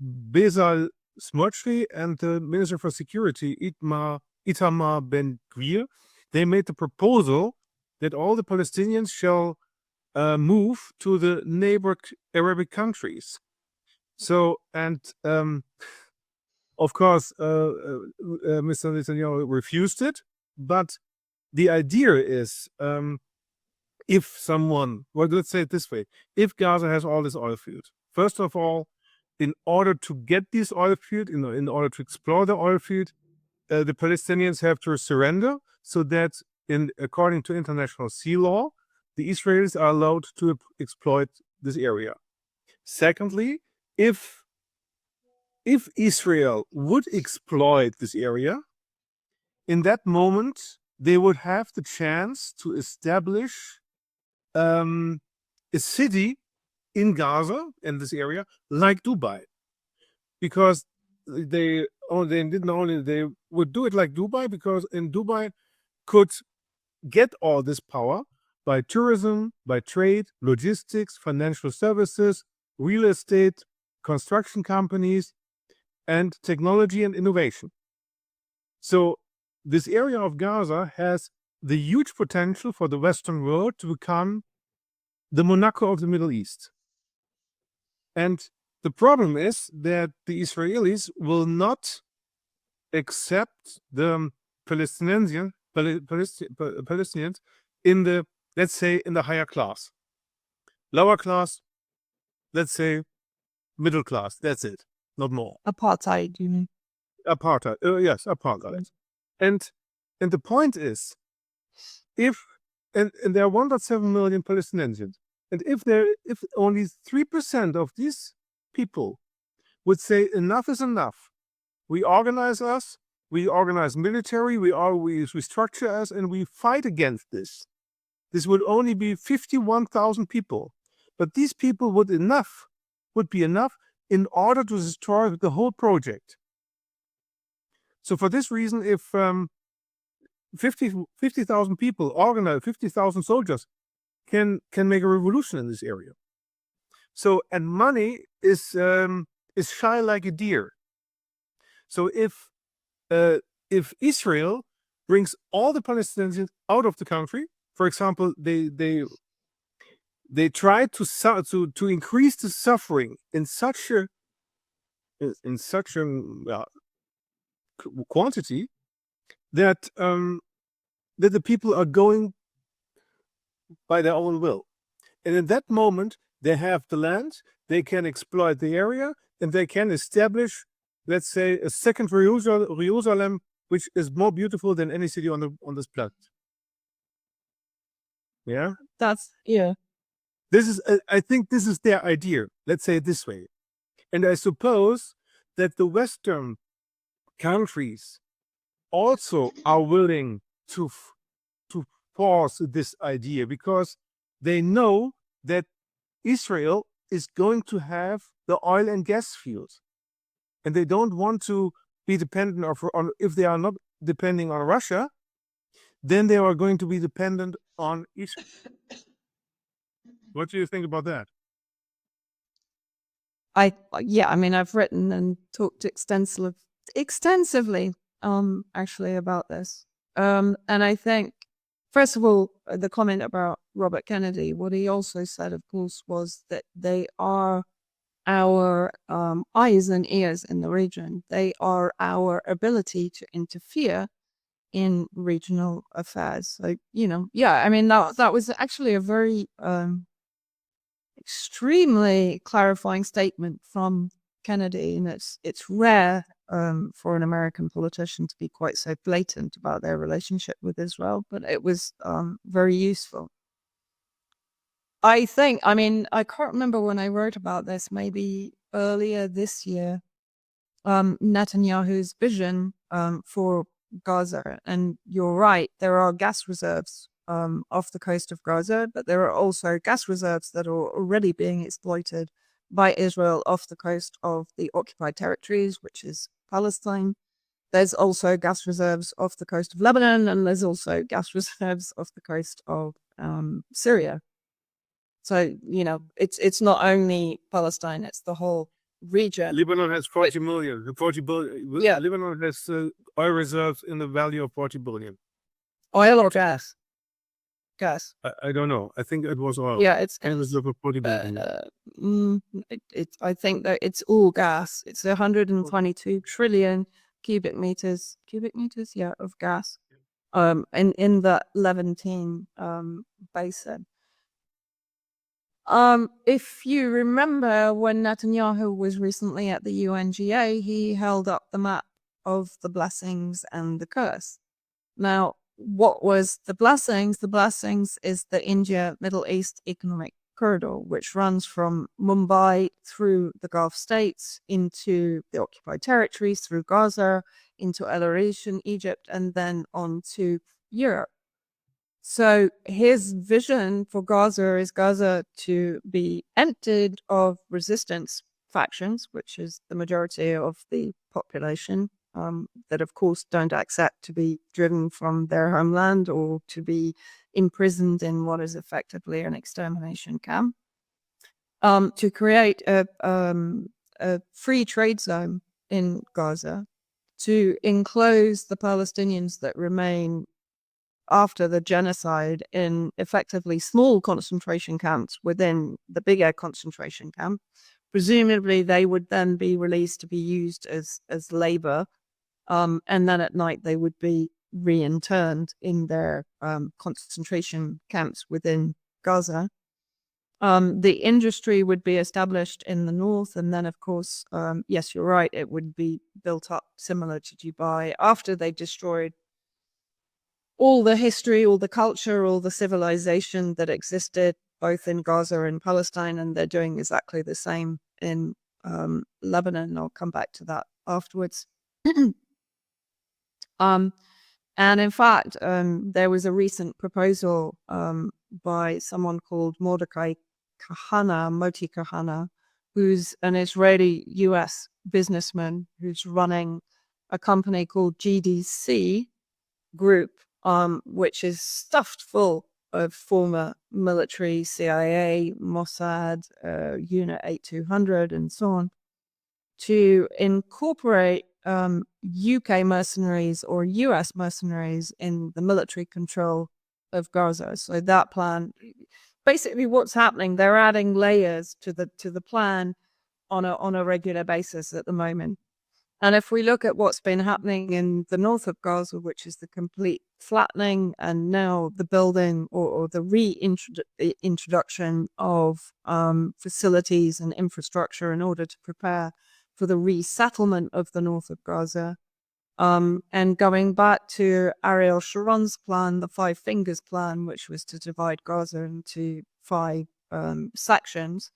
Bezalel Smotrich and the minister for security Itamar Ben-Gvir, they made the proposal that all the Palestinians shall move to the neighboring Arabic countries. So, and of course, Mr. Netanyahu refused it. But the idea is, if someone, well, let's say it this way: if Gaza has all this oil field, first of all, in order to get this oil field, in order to explore the oil field, the Palestinians have to surrender, so that, according to international sea law, the Israelis are allowed to exploit this area. Secondly, if Israel would exploit this area, in that moment they would have the chance to establish a city in Gaza, in this area, like Dubai, because they would do it like Dubai, because in Dubai could get all this power by tourism, by trade, logistics, financial services, real estate, construction companies, and technology and innovation. So this area of Gaza has the huge potential for the Western world to become the Monaco of the Middle East. And the problem is that the Israelis will not accept the Palestinians in the, let's say, in the higher class. Lower class, let's say middle class, that's it, not more. apartheid, you mean? Apartheid, yes, apartheid. And the point is, if and there are 1.7 million Palestinians, and if only 3% of these people would say enough is enough, we organize military, we structure us, and we fight against this. This would only be 51,000 people, but these people would be enough in order to destroy the whole project. So for this reason, if 50,000 people organize, 50,000 soldiers can make a revolution in this area. So, and money is shy like a deer. So if Israel brings all the Palestinians out of the country, for example, they try to increase the suffering in such a quantity that the people are going by their own will. And in that moment, they have the land, they can exploit the area, and they can establish, let's say, a second Jerusalem, which is more beautiful than any city on this planet. Yeah? Yeah. I think this is their idea. Let's say it this way. And I suppose that the Western countries also are willing to force this idea, because they know that Israel is going to have the oil and gas fields, and they don't want to be dependent on, if they are not depending on Russia, then they are going to be dependent on Israel. What do you think about that? I mean, I've written and talked extensively, actually, about this. And I think first of all, the comment about Robert Kennedy, what he also said, of course, was that they are our eyes and ears in the region. They are our ability to interfere in regional affairs. So, I mean, that was actually a very extremely clarifying statement from Kennedy, and it's rare for an American politician to be quite so blatant about their relationship with Israel, but it was very useful. I can't remember when I wrote about this, maybe earlier this year, Netanyahu's vision for Gaza. And you're right, there are gas reserves off the coast of Gaza, but there are also gas reserves that are already being exploited by Israel off the coast of the occupied territories, which is Palestine. There's also gas reserves off the coast of Lebanon, and there's also gas reserves off the coast of Syria. So, it's not only Palestine, it's the whole region. Lebanon has 40 million, 40 billion. Yeah. Lebanon has oil reserves in the value of 40 billion. Oil or gas? Gas. I don't know. I think it was oil. Yeah, it's And it's over 40 billion. I think that it's all gas. It's 122 trillion cubic meters, of gas, in the Levantine basin. If you remember, when Netanyahu was recently at the UNGA, he held up the map of the blessings and the curse. Now, what was the blessings? The blessings is the India Middle East Economic Corridor, which runs from Mumbai through the Gulf states into the occupied territories, through Gaza, into El Arish in Egypt, and then on to Europe. So his vision for Gaza is Gaza to be emptied of resistance factions, which is the majority of the population, that of course don't accept to be driven from their homeland or to be imprisoned in what is effectively an extermination camp, to create a free trade zone in Gaza, to enclose the Palestinians that remain after the genocide in effectively small concentration camps within the bigger concentration camp. Presumably they would then be released to be used as labor, and then at night they would be re-interned in their concentration camps within Gaza. The industry would be established in the north, and then of course, yes, you're right, it would be built up similar to Dubai after they destroyed all the history, all the culture, all the civilization that existed both in Gaza and Palestine, and they're doing exactly the same in Lebanon. I'll come back to that afterwards. And in fact, there was a recent proposal by someone called Moti Kahana, who's an Israeli-US businessman who's running a company called GDC Group, which is stuffed full of former military, CIA, Mossad, Unit 8200, and so on, to incorporate UK mercenaries or US mercenaries in the military control of Gaza. So that plan, basically what's happening, they're adding layers to the plan on a regular basis at the moment. And if we look at what's been happening in the north of Gaza, which is the complete flattening and now the building or the reintroduction of facilities and infrastructure in order to prepare for the resettlement of the north of Gaza, and going back to Ariel Sharon's plan, the Five Fingers plan, which was to divide Gaza into 5 sections.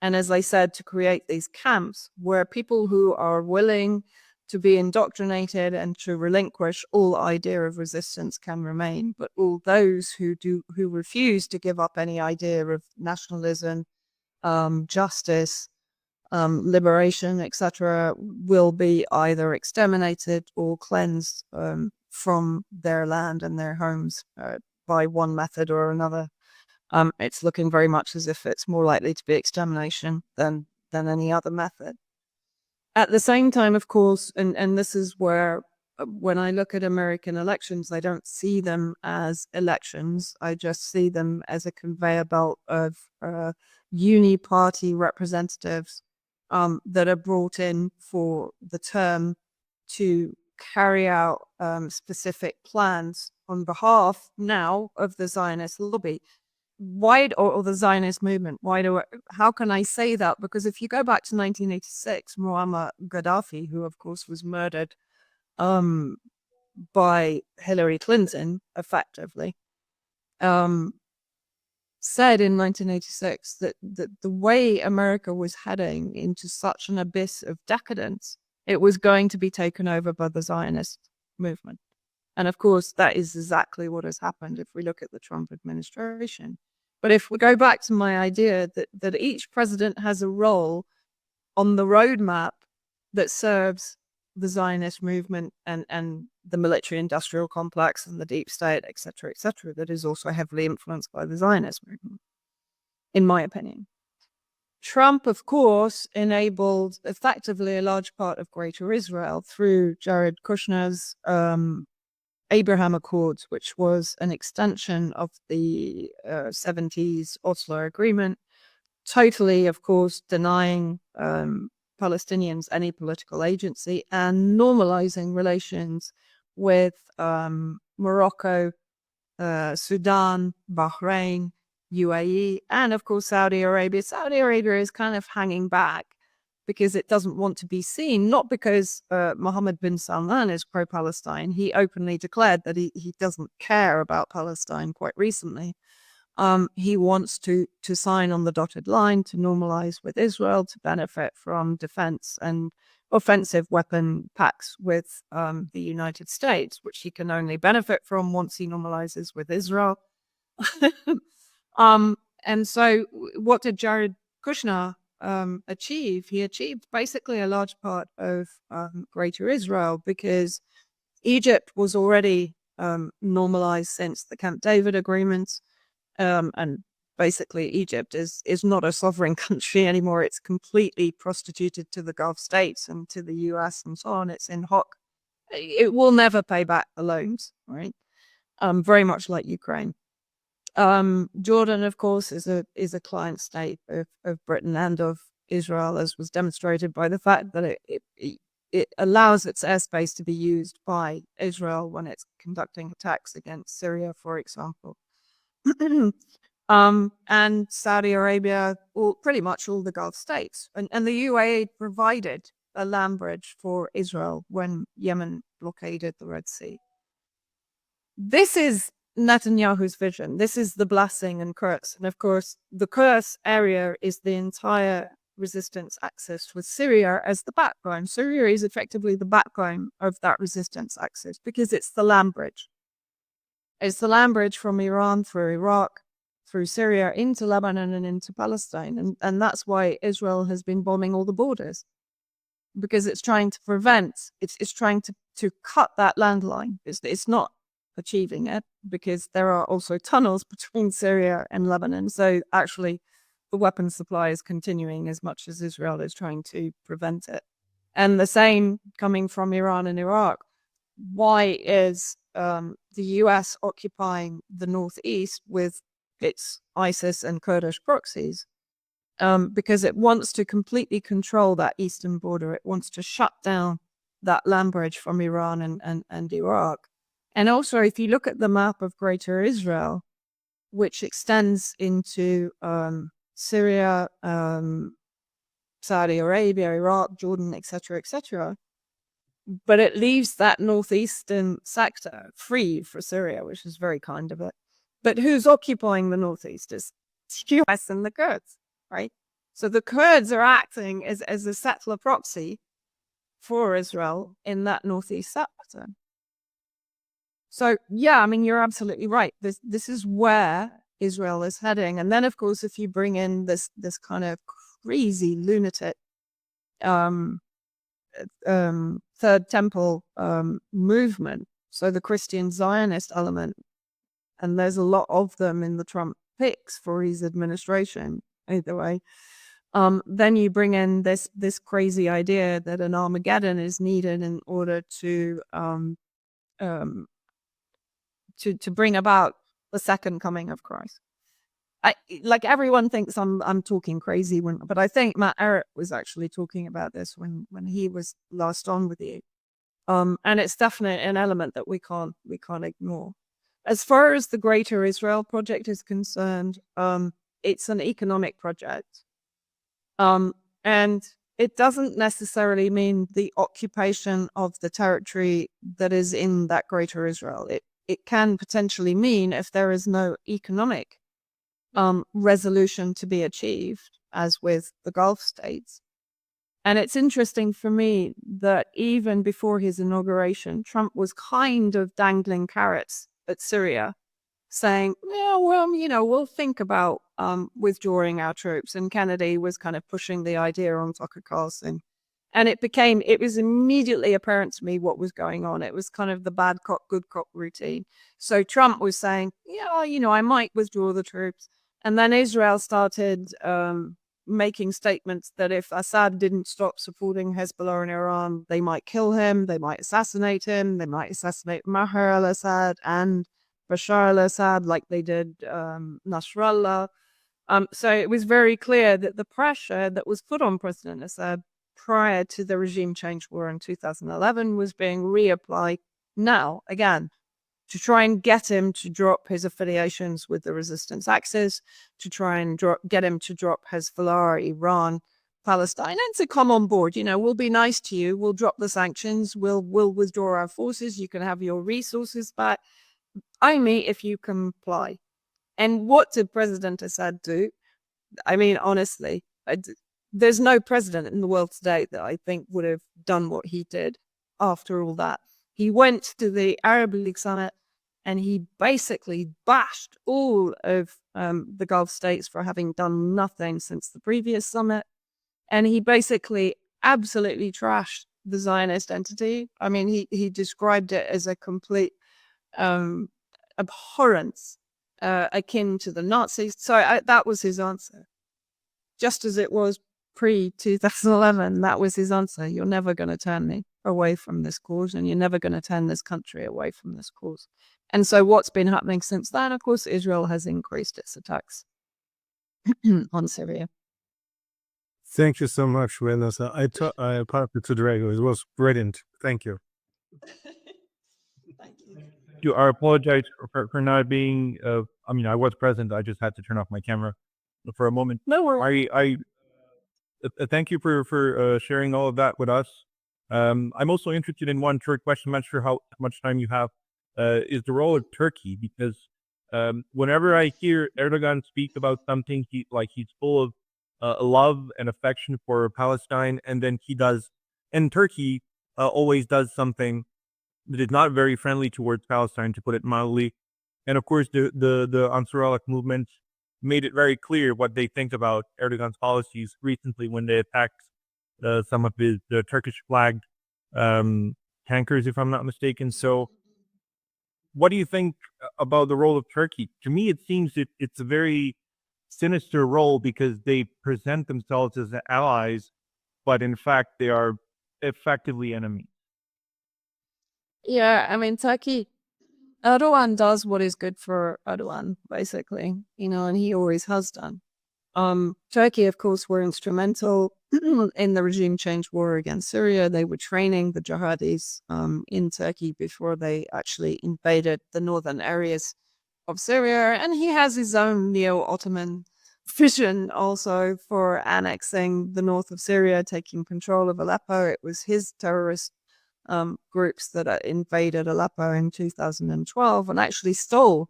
And as I said, to create these camps where people who are willing to be indoctrinated and to relinquish all idea of resistance can remain, but all those who refuse to give up any idea of nationalism, justice, liberation, etc., will be either exterminated or cleansed from their land and their homes by one method or another. It's looking very much as if it's more likely to be extermination than any other method. At the same time, of course, and this is where when I look at American elections, I don't see them as elections. I just see them as a conveyor belt of uni-party representatives that are brought in for the term to carry out specific plans on behalf now of the Zionist lobby. Or the Zionist movement. How can I say that? Because if you go back to 1986, Muammar Gaddafi, who of course was murdered by Hillary Clinton, effectively, said in 1986 that the way America was heading into such an abyss of decadence, it was going to be taken over by the Zionist movement. And of course, that is exactly what has happened if we look at the Trump administration. But if we go back to my idea that each president has a role on the roadmap that serves the Zionist movement and the military-industrial complex and the deep state, et cetera, that is also heavily influenced by the Zionist movement, in my opinion. Trump, of course, enabled effectively a large part of Greater Israel through Jared Kushner's Abraham Accords, which was an extension of the 70s Oslo Agreement, totally, of course, denying Palestinians any political agency and normalizing relations with Morocco, Sudan, Bahrain, UAE, and of course Saudi Arabia. Saudi Arabia is kind of hanging back because it doesn't want to be seen, not because Mohammed bin Salman is pro-Palestine. He openly declared that he doesn't care about Palestine quite recently. He wants to sign on the dotted line, to normalize with Israel, to benefit from defense and offensive weapon pacts with the United States, which he can only benefit from once he normalizes with Israel. And so what did Jared Kushner achieve? He achieved basically a large part of Greater Israel because Egypt was already normalized since the Camp David agreements. And basically Egypt is not a sovereign country anymore. It's completely prostituted to the Gulf states and to the US and so on. It's in hoc. It will never pay back the loans, right? Very much like Ukraine. Jordan, of course, is a client state of Britain and of Israel, as was demonstrated by the fact that it allows its airspace to be used by Israel when it's conducting attacks against Syria, for example. And Saudi Arabia, pretty much all the Gulf states. And the UAE provided a land bridge for Israel when Yemen blockaded the Red Sea. This is Netanyahu's vision. This is the blessing and curse. And of course, the curse area is the entire resistance axis with Syria as the backbone. Syria is effectively the backbone of that resistance axis because it's the land bridge. It's the land bridge from Iran through Iraq, through Syria, into Lebanon and into Palestine. And that's why Israel has been bombing all the borders, because it's trying to prevent, it's trying to cut that landline. It's not achieving it because there are also tunnels between Syria and Lebanon. So actually the weapons supply is continuing as much as Israel is trying to prevent it. And the same coming from Iran and Iraq. Why is the US occupying the northeast with its ISIS and Kurdish proxies? Because it wants to completely control that eastern border. It wants to shut down that land bridge from Iran and Iraq. And also, if you look at the map of Greater Israel, which extends into Syria, Saudi Arabia, Iraq, Jordan, etc., but it leaves that northeastern sector free for Syria, which is very kind of it. But who's occupying the northeast is the US and the Kurds, right? So the Kurds are acting as a settler proxy for Israel in that northeast sector. So yeah, I mean, you're absolutely right. This is where Israel is heading. And then, of course, if you bring in this kind of crazy lunatic Third Temple movement, so the Christian Zionist element, and there's a lot of them in the Trump picks for his administration, either way. then you bring in this crazy idea that an Armageddon is needed in order to bring about the second coming of Christ. Like everyone thinks I'm talking crazy, but I think Matt Eric was actually talking about this when he was last on with you. And it's definitely an element that we can't ignore. As far as the Greater Israel Project is concerned, it's an economic project. And it doesn't necessarily mean the occupation of the territory that is in that Greater Israel. It can potentially mean, if there is no economic resolution to be achieved, as with the Gulf states. And it's interesting for me that even before his inauguration, Trump was kind of dangling carrots at Syria, saying, yeah, well, we'll think about withdrawing our troops. And Kennedy was kind of pushing the idea on Tucker Carlson. And it was immediately apparent to me what was going on. It was kind of the bad cop, good cop routine. So Trump was saying, yeah, I might withdraw the troops. And then Israel started making statements that if Assad didn't stop supporting Hezbollah in Iran, they might kill him, they might assassinate him, they might assassinate Maher al-Assad and Bashar al-Assad like they did Nasrallah. So it was very clear that the pressure that was put on President Assad prior to the regime change war in 2011 was being reapplied now again to try and get him to drop his affiliations with the resistance axis, to try and get him to drop Hezbollah, Iran, Palestine, and to come on board. We'll be nice to you. We'll drop the sanctions. We'll withdraw our forces. You can have your resources back, only if you comply. And what did President Assad do? I mean, honestly, there's no president in the world today that I think would have done what he did after all that. He went to the Arab League summit and he basically bashed all of the Gulf states for having done nothing since the previous summit. And he basically absolutely trashed the Zionist entity. I mean, he described it as a complete abhorrence akin to the Nazis. So that was his answer. Just as it was pre-2011, that was his answer. You're never going to turn me away from this cause, and you're never going to turn this country away from this cause. And so what's been happening since then, of course, Israel has increased its attacks on Syria. Thank you so much, Vanessa. I talked to Drago. It was brilliant. Thank you. Thank you. I apologize for not being, I was present. I just had to turn off my camera for a moment. No worries. I thank you for sharing all of that with us. I'm also interested in one short question. I'm not sure how much time you have. Is the role of Turkey, because whenever I hear Erdogan speak about something, he's full of love and affection for Palestine, and then Turkey always does something that is not very friendly towards Palestine, to put it mildly. And of course, the Ansar Allah movement made it very clear what they think about Erdogan's policies recently when they attacked some of his Turkish flagged tankers, if I'm not mistaken. So what do you think about the role of Turkey? To me, it seems it's a very sinister role, because they present themselves as allies, but in fact, they are effectively enemies. Yeah, I mean, Erdogan does what is good for Erdogan, basically, and he always has done. Turkey, of course, were instrumental in the regime change war against Syria. They were training the jihadis in Turkey before they actually invaded the northern areas of Syria. And he has his own neo-Ottoman vision also for annexing the north of Syria, taking control of Aleppo. It was his terrorist groups that invaded Aleppo in 2012 and actually stole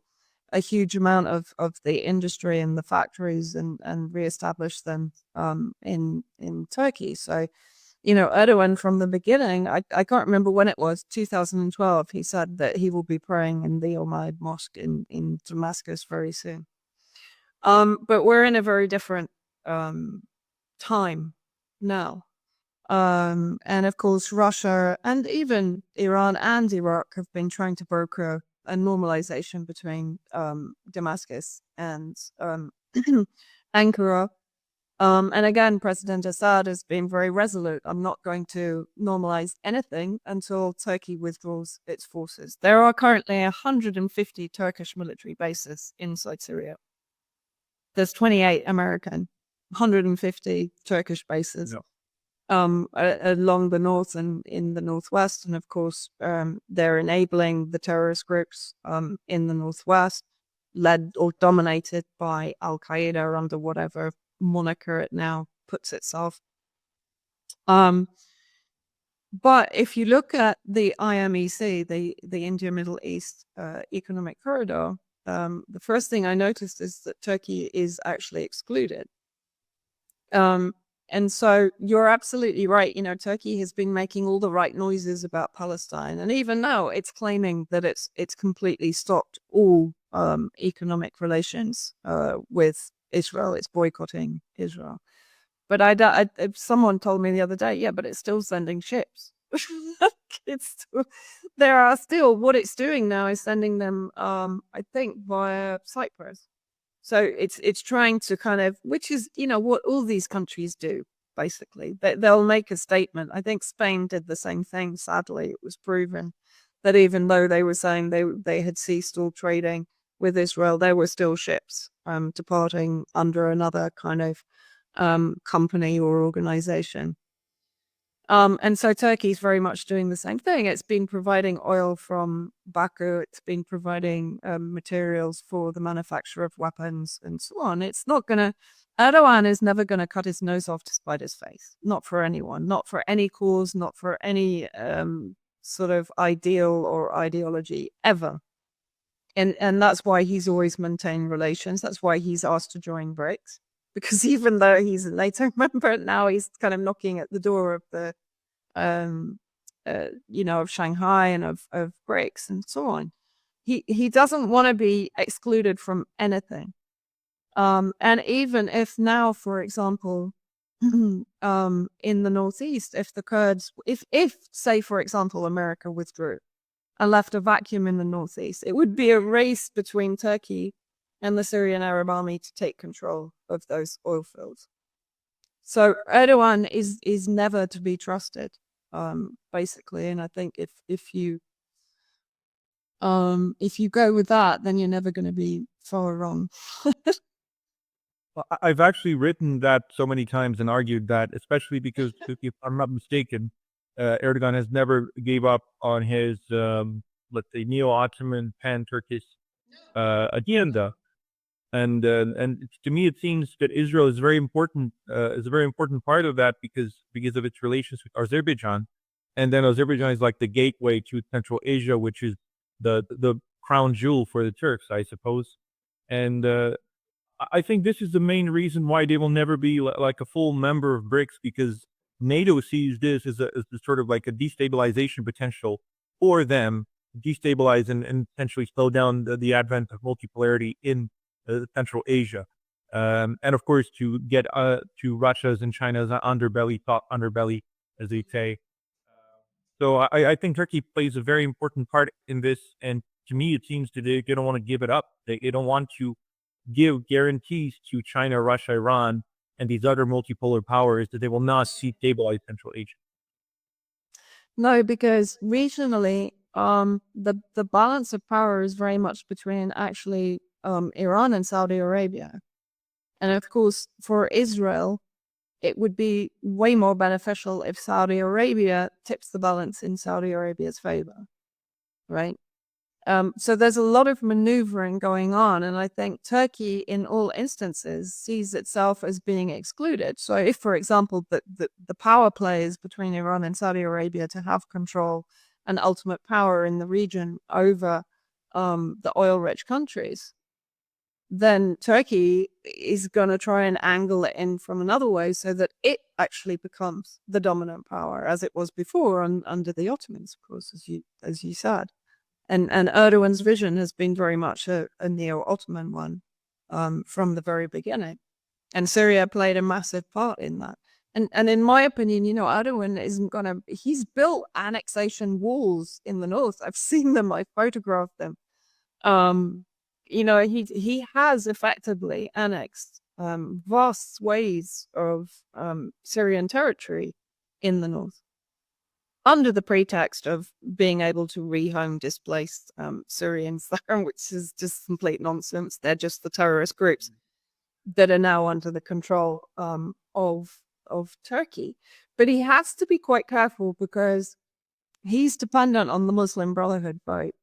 a huge amount of the industry and the factories and reestablished them in Turkey. So, Erdogan from the beginning, I can't remember when it was, 2012, he said that he will be praying in the Umayyad Mosque in Damascus very soon. But we're in a very different time now. And of course, Russia and even Iran and Iraq have been trying to broker a normalization between Damascus and Ankara. And again, President Assad has been very resolute. I'm not going to normalize anything until Turkey withdraws its forces. There are currently 150 Turkish military bases inside Syria. There's 28 American, 150 Turkish bases. Along the north and in the northwest, and of course they're enabling the terrorist groups in the northwest, led or dominated by Al-Qaeda under whatever moniker it now puts itself. But if you look at the IMEC, the India Middle East Economic Corridor, the first thing I noticed is that Turkey is actually excluded. And so you're absolutely right. Turkey has been making all the right noises about Palestine. And even now it's claiming that it's completely stopped all economic relations with Israel. It's boycotting Israel. But someone told me the other day, yeah, but it's still sending ships. There are still, what it's doing now is sending them, I think, via Cyprus. So it's trying to kind of, which is, what all these countries do, basically. They'll make a statement. I think Spain did the same thing. Sadly, it was proven that even though they were saying they had ceased all trading with Israel, there were still ships departing under another kind of company or organization. And so Turkey is very much doing the same thing. It's been providing oil from Baku. It's been providing materials for the manufacture of weapons and so on. It's not going to, Erdogan is never going to cut his nose off to spite his face. Not for anyone, not for any cause, not for any sort of ideal or ideology ever. And that's why he's always maintained relations. That's why he's asked to join BRICS. Because even though he's a NATO member, now he's kind of knocking at the door of the, of Shanghai and of BRICS and so on. He doesn't want to be excluded from anything. And even if now, for example, in the Northeast, if the Kurds, if say, for example, America withdrew and left a vacuum in the Northeast, it would be a race between Turkey and the Syrian Arab army to take control of those oil fields. So Erdogan is never to be trusted, basically. And I think if you go with that, then you're never going to be far wrong. Well, I've actually written that so many times and argued that, especially because, if I'm not mistaken, Erdogan has never gave up on his, let's say, neo-Ottoman pan-Turkish agenda. And to me, it seems that Israel is very important, is a very important part of that because of its relations with Azerbaijan, and then Azerbaijan is like the gateway to Central Asia, which is the crown jewel for the Turks, I suppose. And I think this is the main reason why they will never be like a full member of BRICS, because NATO sees this as a sort of like a destabilization potential for them, destabilize and potentially slow down the advent of multipolarity in Central Asia, and of course to get to Russia's and China's underbelly, top underbelly, as they say. So I think Turkey plays a very important part in this, and to me it seems that they don't want to give it up. They don't want to give guarantees to China, Russia, Iran, and these other multipolar powers that they will not destabilize Central Asia. No, because regionally, the balance of power is very much between actually Iran and Saudi Arabia. And of course, for Israel, it would be way more beneficial if Saudi Arabia tips the balance in Saudi Arabia's favor, right? So there's a lot of maneuvering going on. And I think Turkey, in all instances, sees itself as being excluded. So if, for example, the power plays between Iran and Saudi Arabia to have control and ultimate power in the region over the oil-rich countries, then Turkey is going to try and angle it in from another way so that it actually becomes the dominant power, as it was before under the Ottomans, of course, as you said. And Erdogan's vision has been very much a neo-Ottoman one from the very beginning. And Syria played a massive part in that. And in my opinion, Erdogan isn't going to... He's built annexation walls in the north. I've seen them. I've photographed them. He has effectively annexed vast swathes of Syrian territory in the north, under the pretext of being able to rehome displaced Syrians there, which is just complete nonsense. They're just the terrorist groups that are now under the control of Turkey. But he has to be quite careful because he's dependent on the Muslim Brotherhood vote.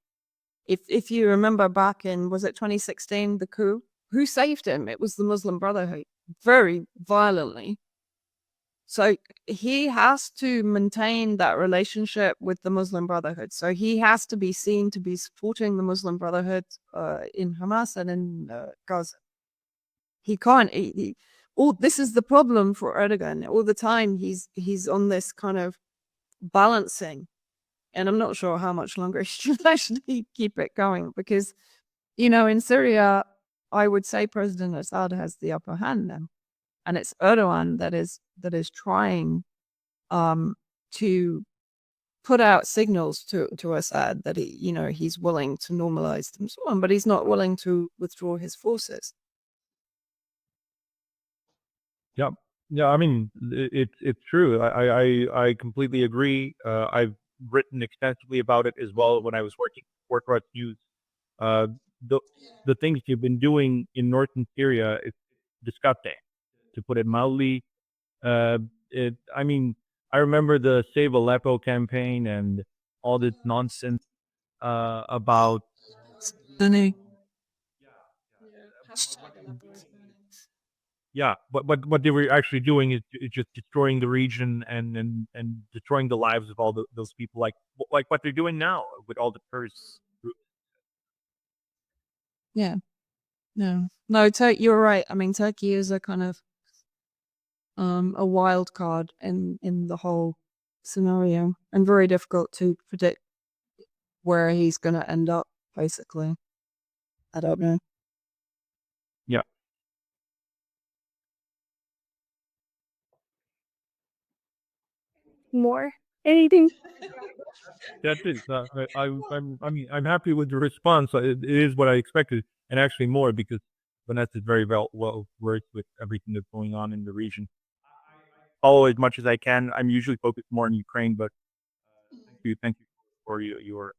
If you remember back in, was it 2016, the coup? Who saved him? It was the Muslim Brotherhood, very violently. So he has to maintain that relationship with the Muslim Brotherhood. So he has to be seen to be supporting the Muslim Brotherhood in Hamas and in Gaza. He can't. This is the problem for Erdogan. All the time he's on this kind of balancing, and I'm not sure how much longer he should actually keep it going, because, in Syria, I would say President Assad has the upper hand now, and it's Erdogan that is trying to put out signals to Assad that he's willing to normalize and so on, but he's not willing to withdraw his forces. Yeah, I mean, it's true. I completely agree. I've written extensively about it as well when I was working for Work News. The things you've been doing in northern Syria is disgusting, to put it mildly. I remember the Save Aleppo campaign and all this nonsense about. Yeah, but what they were actually doing is just destroying the region and destroying the lives of all those people, like what they're doing now with all the terrorists. Yeah. No, you're right. I mean, Turkey is a kind of a wild card in the whole scenario, and very difficult to predict where he's going to end up, basically. I don't know. Yeah. More? Anything? That's it. I'm happy with the response. It is what I expected, and actually more, because Vanessa is very well versed with everything that's going on in the region. Follow as much as I can. I'm usually focused more on Ukraine, but thank you for your.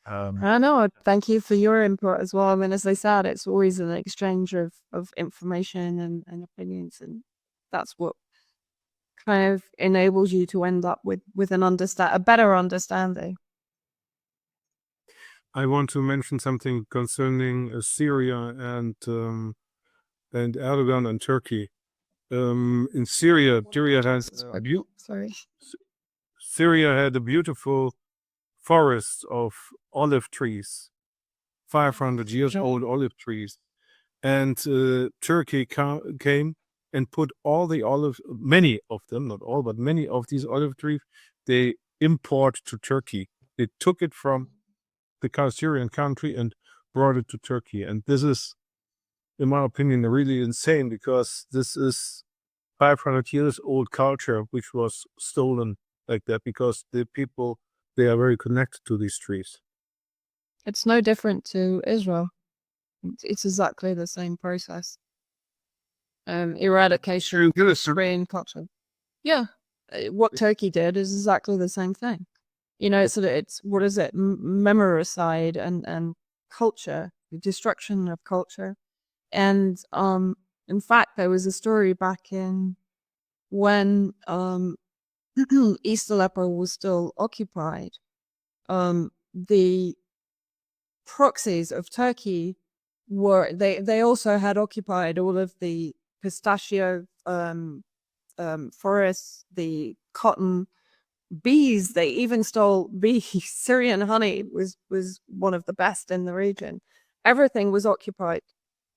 I know. Thank you for your input as well. I mean, as I said, it's always an exchange of information and opinions, and that's what kind of enables you to end up with a better understanding. I want to mention something concerning Syria and Erdogan and Turkey. In Syria, Syria had a beautiful forest of olive trees, 500 years old olive trees, and Turkey came and put many of them, not all, but many of these olive trees, they import to Turkey. They took it from the Syrian country and brought it to Turkey. And this is, in my opinion, really insane, because this is 500 years old culture which was stolen like that, because the people, they are very connected to these trees. It's no different to Israel. It's exactly the same process. Eradication of Syrian culture. Yeah, what Turkey did is exactly the same thing. It's what is it? Memoricide and culture, the destruction of culture. And in fact, there was a story back in when East Aleppo was still occupied. The proxies of Turkey they also had occupied all of the pistachio forests, the cotton, bees. They even stole bees. Syrian honey was one of the best in the region. Everything was occupied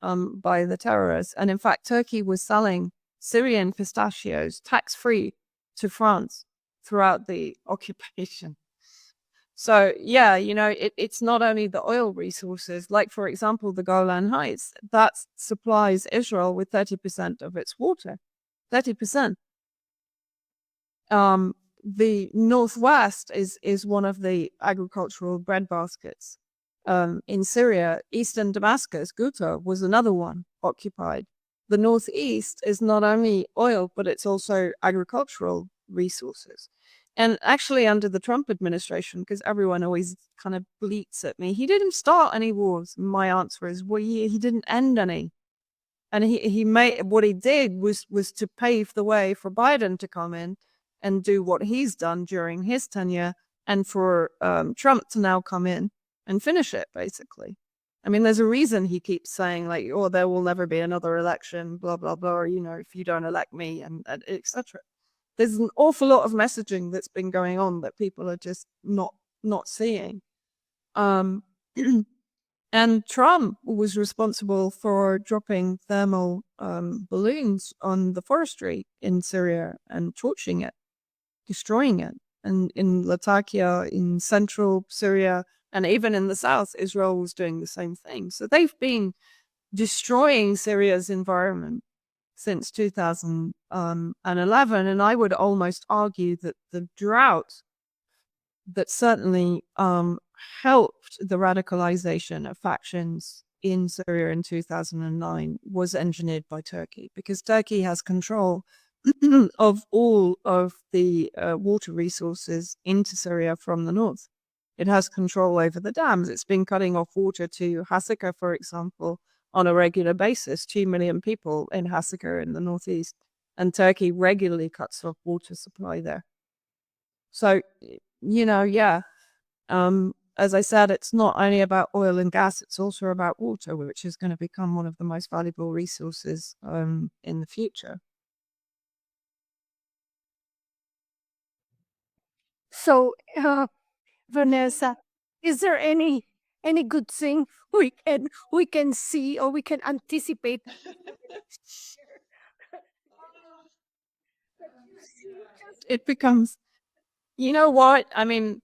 by the terrorists, and in fact, Turkey was selling Syrian pistachios tax-free to France throughout the occupation. So yeah, it's not only the oil resources, like for example, the Golan Heights, that supplies Israel with 30% of its water, 30%. The Northwest is one of the agricultural breadbaskets. In Syria, eastern Damascus, Ghouta was another one occupied. the northeast is not only oil, but it's also agricultural resources. And actually, under the Trump administration, because everyone always kind of bleats at me, he didn't start any wars. My answer is, well, he didn't end any. And he made, what he did was to pave the way for Biden to come in and do what he's done during his tenure, and for Trump to now come in and finish it, basically. I mean, there's a reason he keeps saying, like, oh, there will never be another election, blah, blah, blah, or, if you don't elect me, and etc. There's an awful lot of messaging that's been going on that people are just not seeing. And Trump was responsible for dropping thermal balloons on the forestry in Syria and torching it, destroying it. And in Latakia, in central Syria, and even in the south, Israel was doing the same thing. So they've been destroying Syria's environment since 2011. And I would almost argue that the drought that certainly helped the radicalization of factions in Syria in 2009 was engineered by Turkey, because Turkey has control of all of the water resources into Syria from the north. It has control over the dams. It's been cutting off water to Hasaka, for example, on a regular basis. 2 million people in Hasaka in the northeast, and Turkey regularly cuts off water supply there. So, as I said, it's not only about oil and gas, it's also about water, which is going to become one of the most valuable resources in the future. So, Vanessa, is there any good thing we can see or we can anticipate? It becomes, you know what? I mean,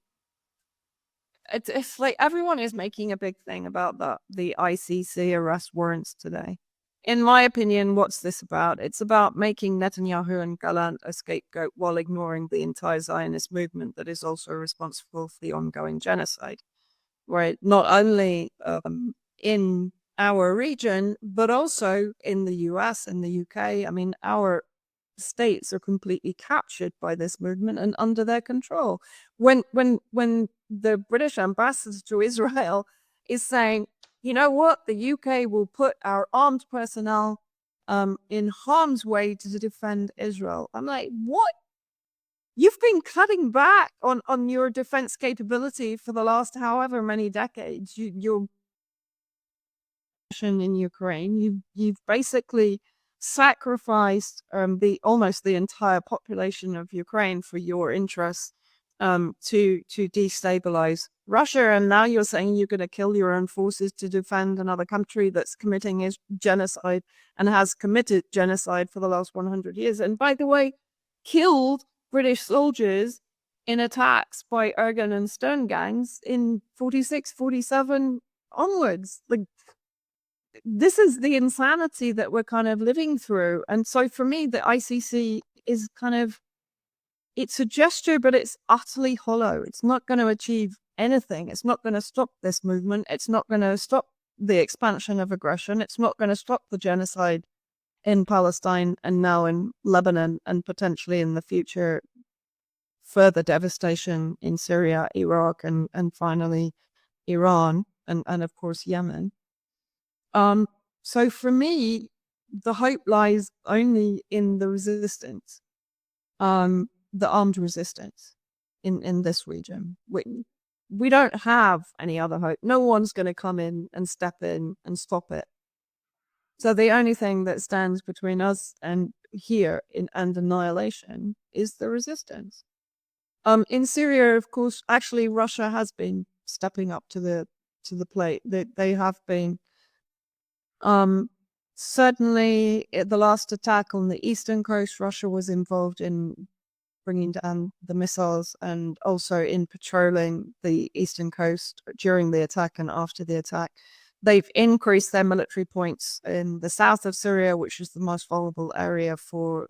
it's like everyone is making a big thing about the ICC arrest warrants today. In my opinion, what's this about? It's about making Netanyahu and Gallant a scapegoat while ignoring the entire Zionist movement that is also responsible for the ongoing genocide, right? Not only in our region, but also in the US and the UK. I mean, our states are completely captured by this movement and under their control. When the British ambassador to Israel is saying, you know what, the UK will put our armed personnel in harm's way to defend Israel. I'm like, what? You've been cutting back on your defense capability for the last however many decades. You're in Ukraine. You've basically sacrificed almost the entire population of Ukraine for your interests to destabilize Russia, and now you're saying you're going to kill your own forces to defend another country that's committing genocide and has committed genocide for the last 100 years. And by the way, killed British soldiers in attacks by Ergun and Stern gangs in 46, 47 onwards. Like, this is the insanity that we're kind of living through. And so for me, the ICC is kind of, it's a gesture, but it's utterly hollow. It's not going to achieve anything. It's not going to stop this movement. It's not going to stop the expansion of aggression. It's not going to stop the genocide in Palestine and now in Lebanon, and potentially in the future, further devastation in Syria, Iraq, and finally Iran, and of course Yemen. So for me, the hope lies only in the resistance, the armed resistance in this region. We don't have any other hope. No one's going to come in and step in and stop it. So the only thing that stands between us and and annihilation is the resistance. In Syria, of course, actually Russia has been stepping up to the plate. They have been. Certainly, at the last attack on the eastern coast, Russia was involved in bringing down the missiles and also in patrolling the eastern coast during the attack and after the attack. They've increased their military points in the south of Syria, which is the most vulnerable area for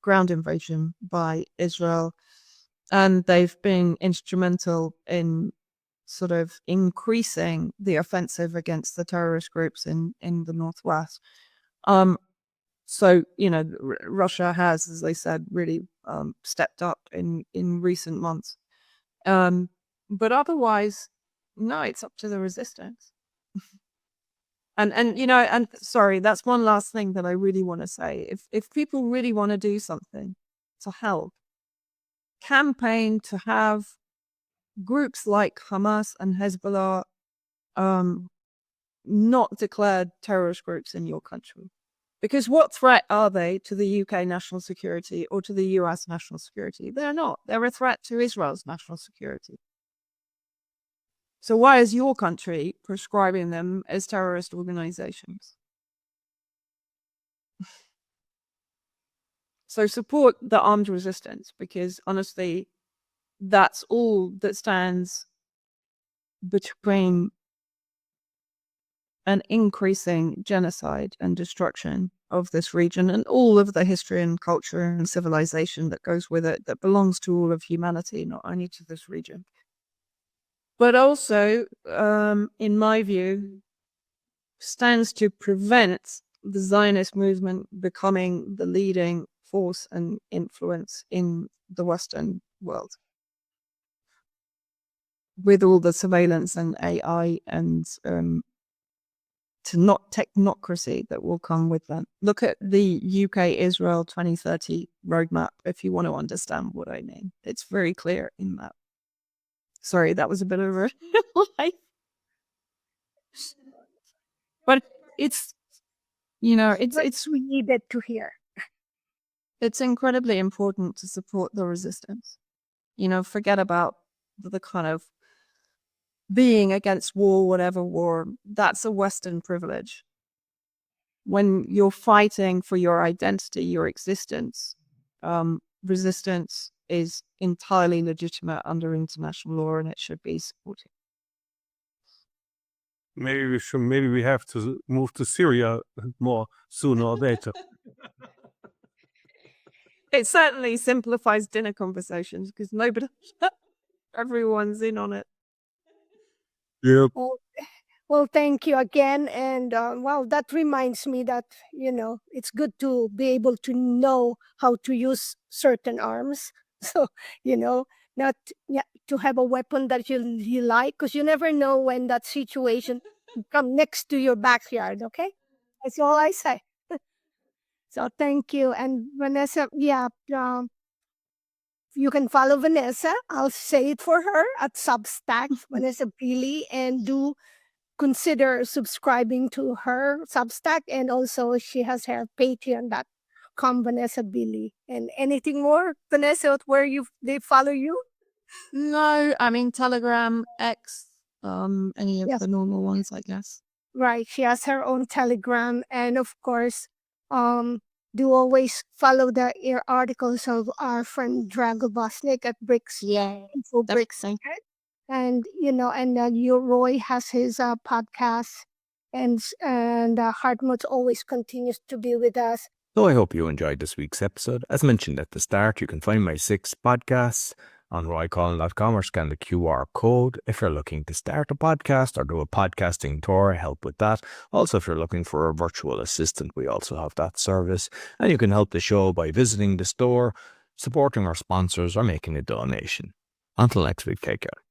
ground invasion by Israel. And they've been instrumental in sort of increasing the offensive against the terrorist groups in the northwest. So, Russia has, as I said, really stepped up in recent months. But otherwise, no, it's up to the resistance. And sorry, that's one last thing that I really want to say. If people really want to do something to help, campaign to have groups like Hamas and Hezbollah not declared terrorist groups in your country. Because what threat are they to the UK national security or to the US national security? They're not. They're a threat to Israel's national security. So why is your country prescribing them as terrorist organizations? So support the armed resistance, because honestly, that's all that stands between an increasing genocide and destruction of this region and all of the history and culture and civilization that goes with it, that belongs to all of humanity, not only to this region. But also, in my view, stands to prevent the Zionist movement becoming the leading force and influence in the Western world, with all the surveillance and AI and technocracy that will come with that. Look at the UK-Israel 2030 roadmap if you want to understand what I mean. It's very clear in that. Sorry, that was a bit of a but it's we needed to hear. It's incredibly important to support the resistance. Forget about the kind of being against war, whatever war. That's a Western privilege. When you're fighting for your identity, your existence, resistance is entirely legitimate under international law, and it should be supported. Maybe we have to move to Syria more sooner or later. It certainly simplifies dinner conversations because everyone's in on it. Yep. Well, thank you again. And that reminds me that, it's good to be able to know how to use certain arms. So, not to have a weapon that you like, because you never know when that situation come next to your backyard. Okay, that's all I say. So thank you. And Vanessa, you can follow Vanessa. I'll say it for her at Substack, Vanessa Beeley, and do consider subscribing to her Substack. And also she has her Patreon.com, Vanessa Beeley. And anything more, Vanessa, where they follow you? No, I mean Telegram, X, any of the normal ones, I guess. Right. She has her own Telegram. And of course, do always follow the articles of our friend Drago Bosnick at Bricks. Yeah. Info Bricks. And, Roy has his podcast, and Hartmut always continues to be with us. So I hope you enjoyed this week's episode. As mentioned at the start, you can find my 6 podcasts on roycollin.com or scan the QR code if you're looking to start a podcast or do a podcasting tour. I help with that. Also, if you're looking for a virtual assistant, we also have that service. And you can help the show by visiting the store, supporting our sponsors, or making a donation. Until next week, take care.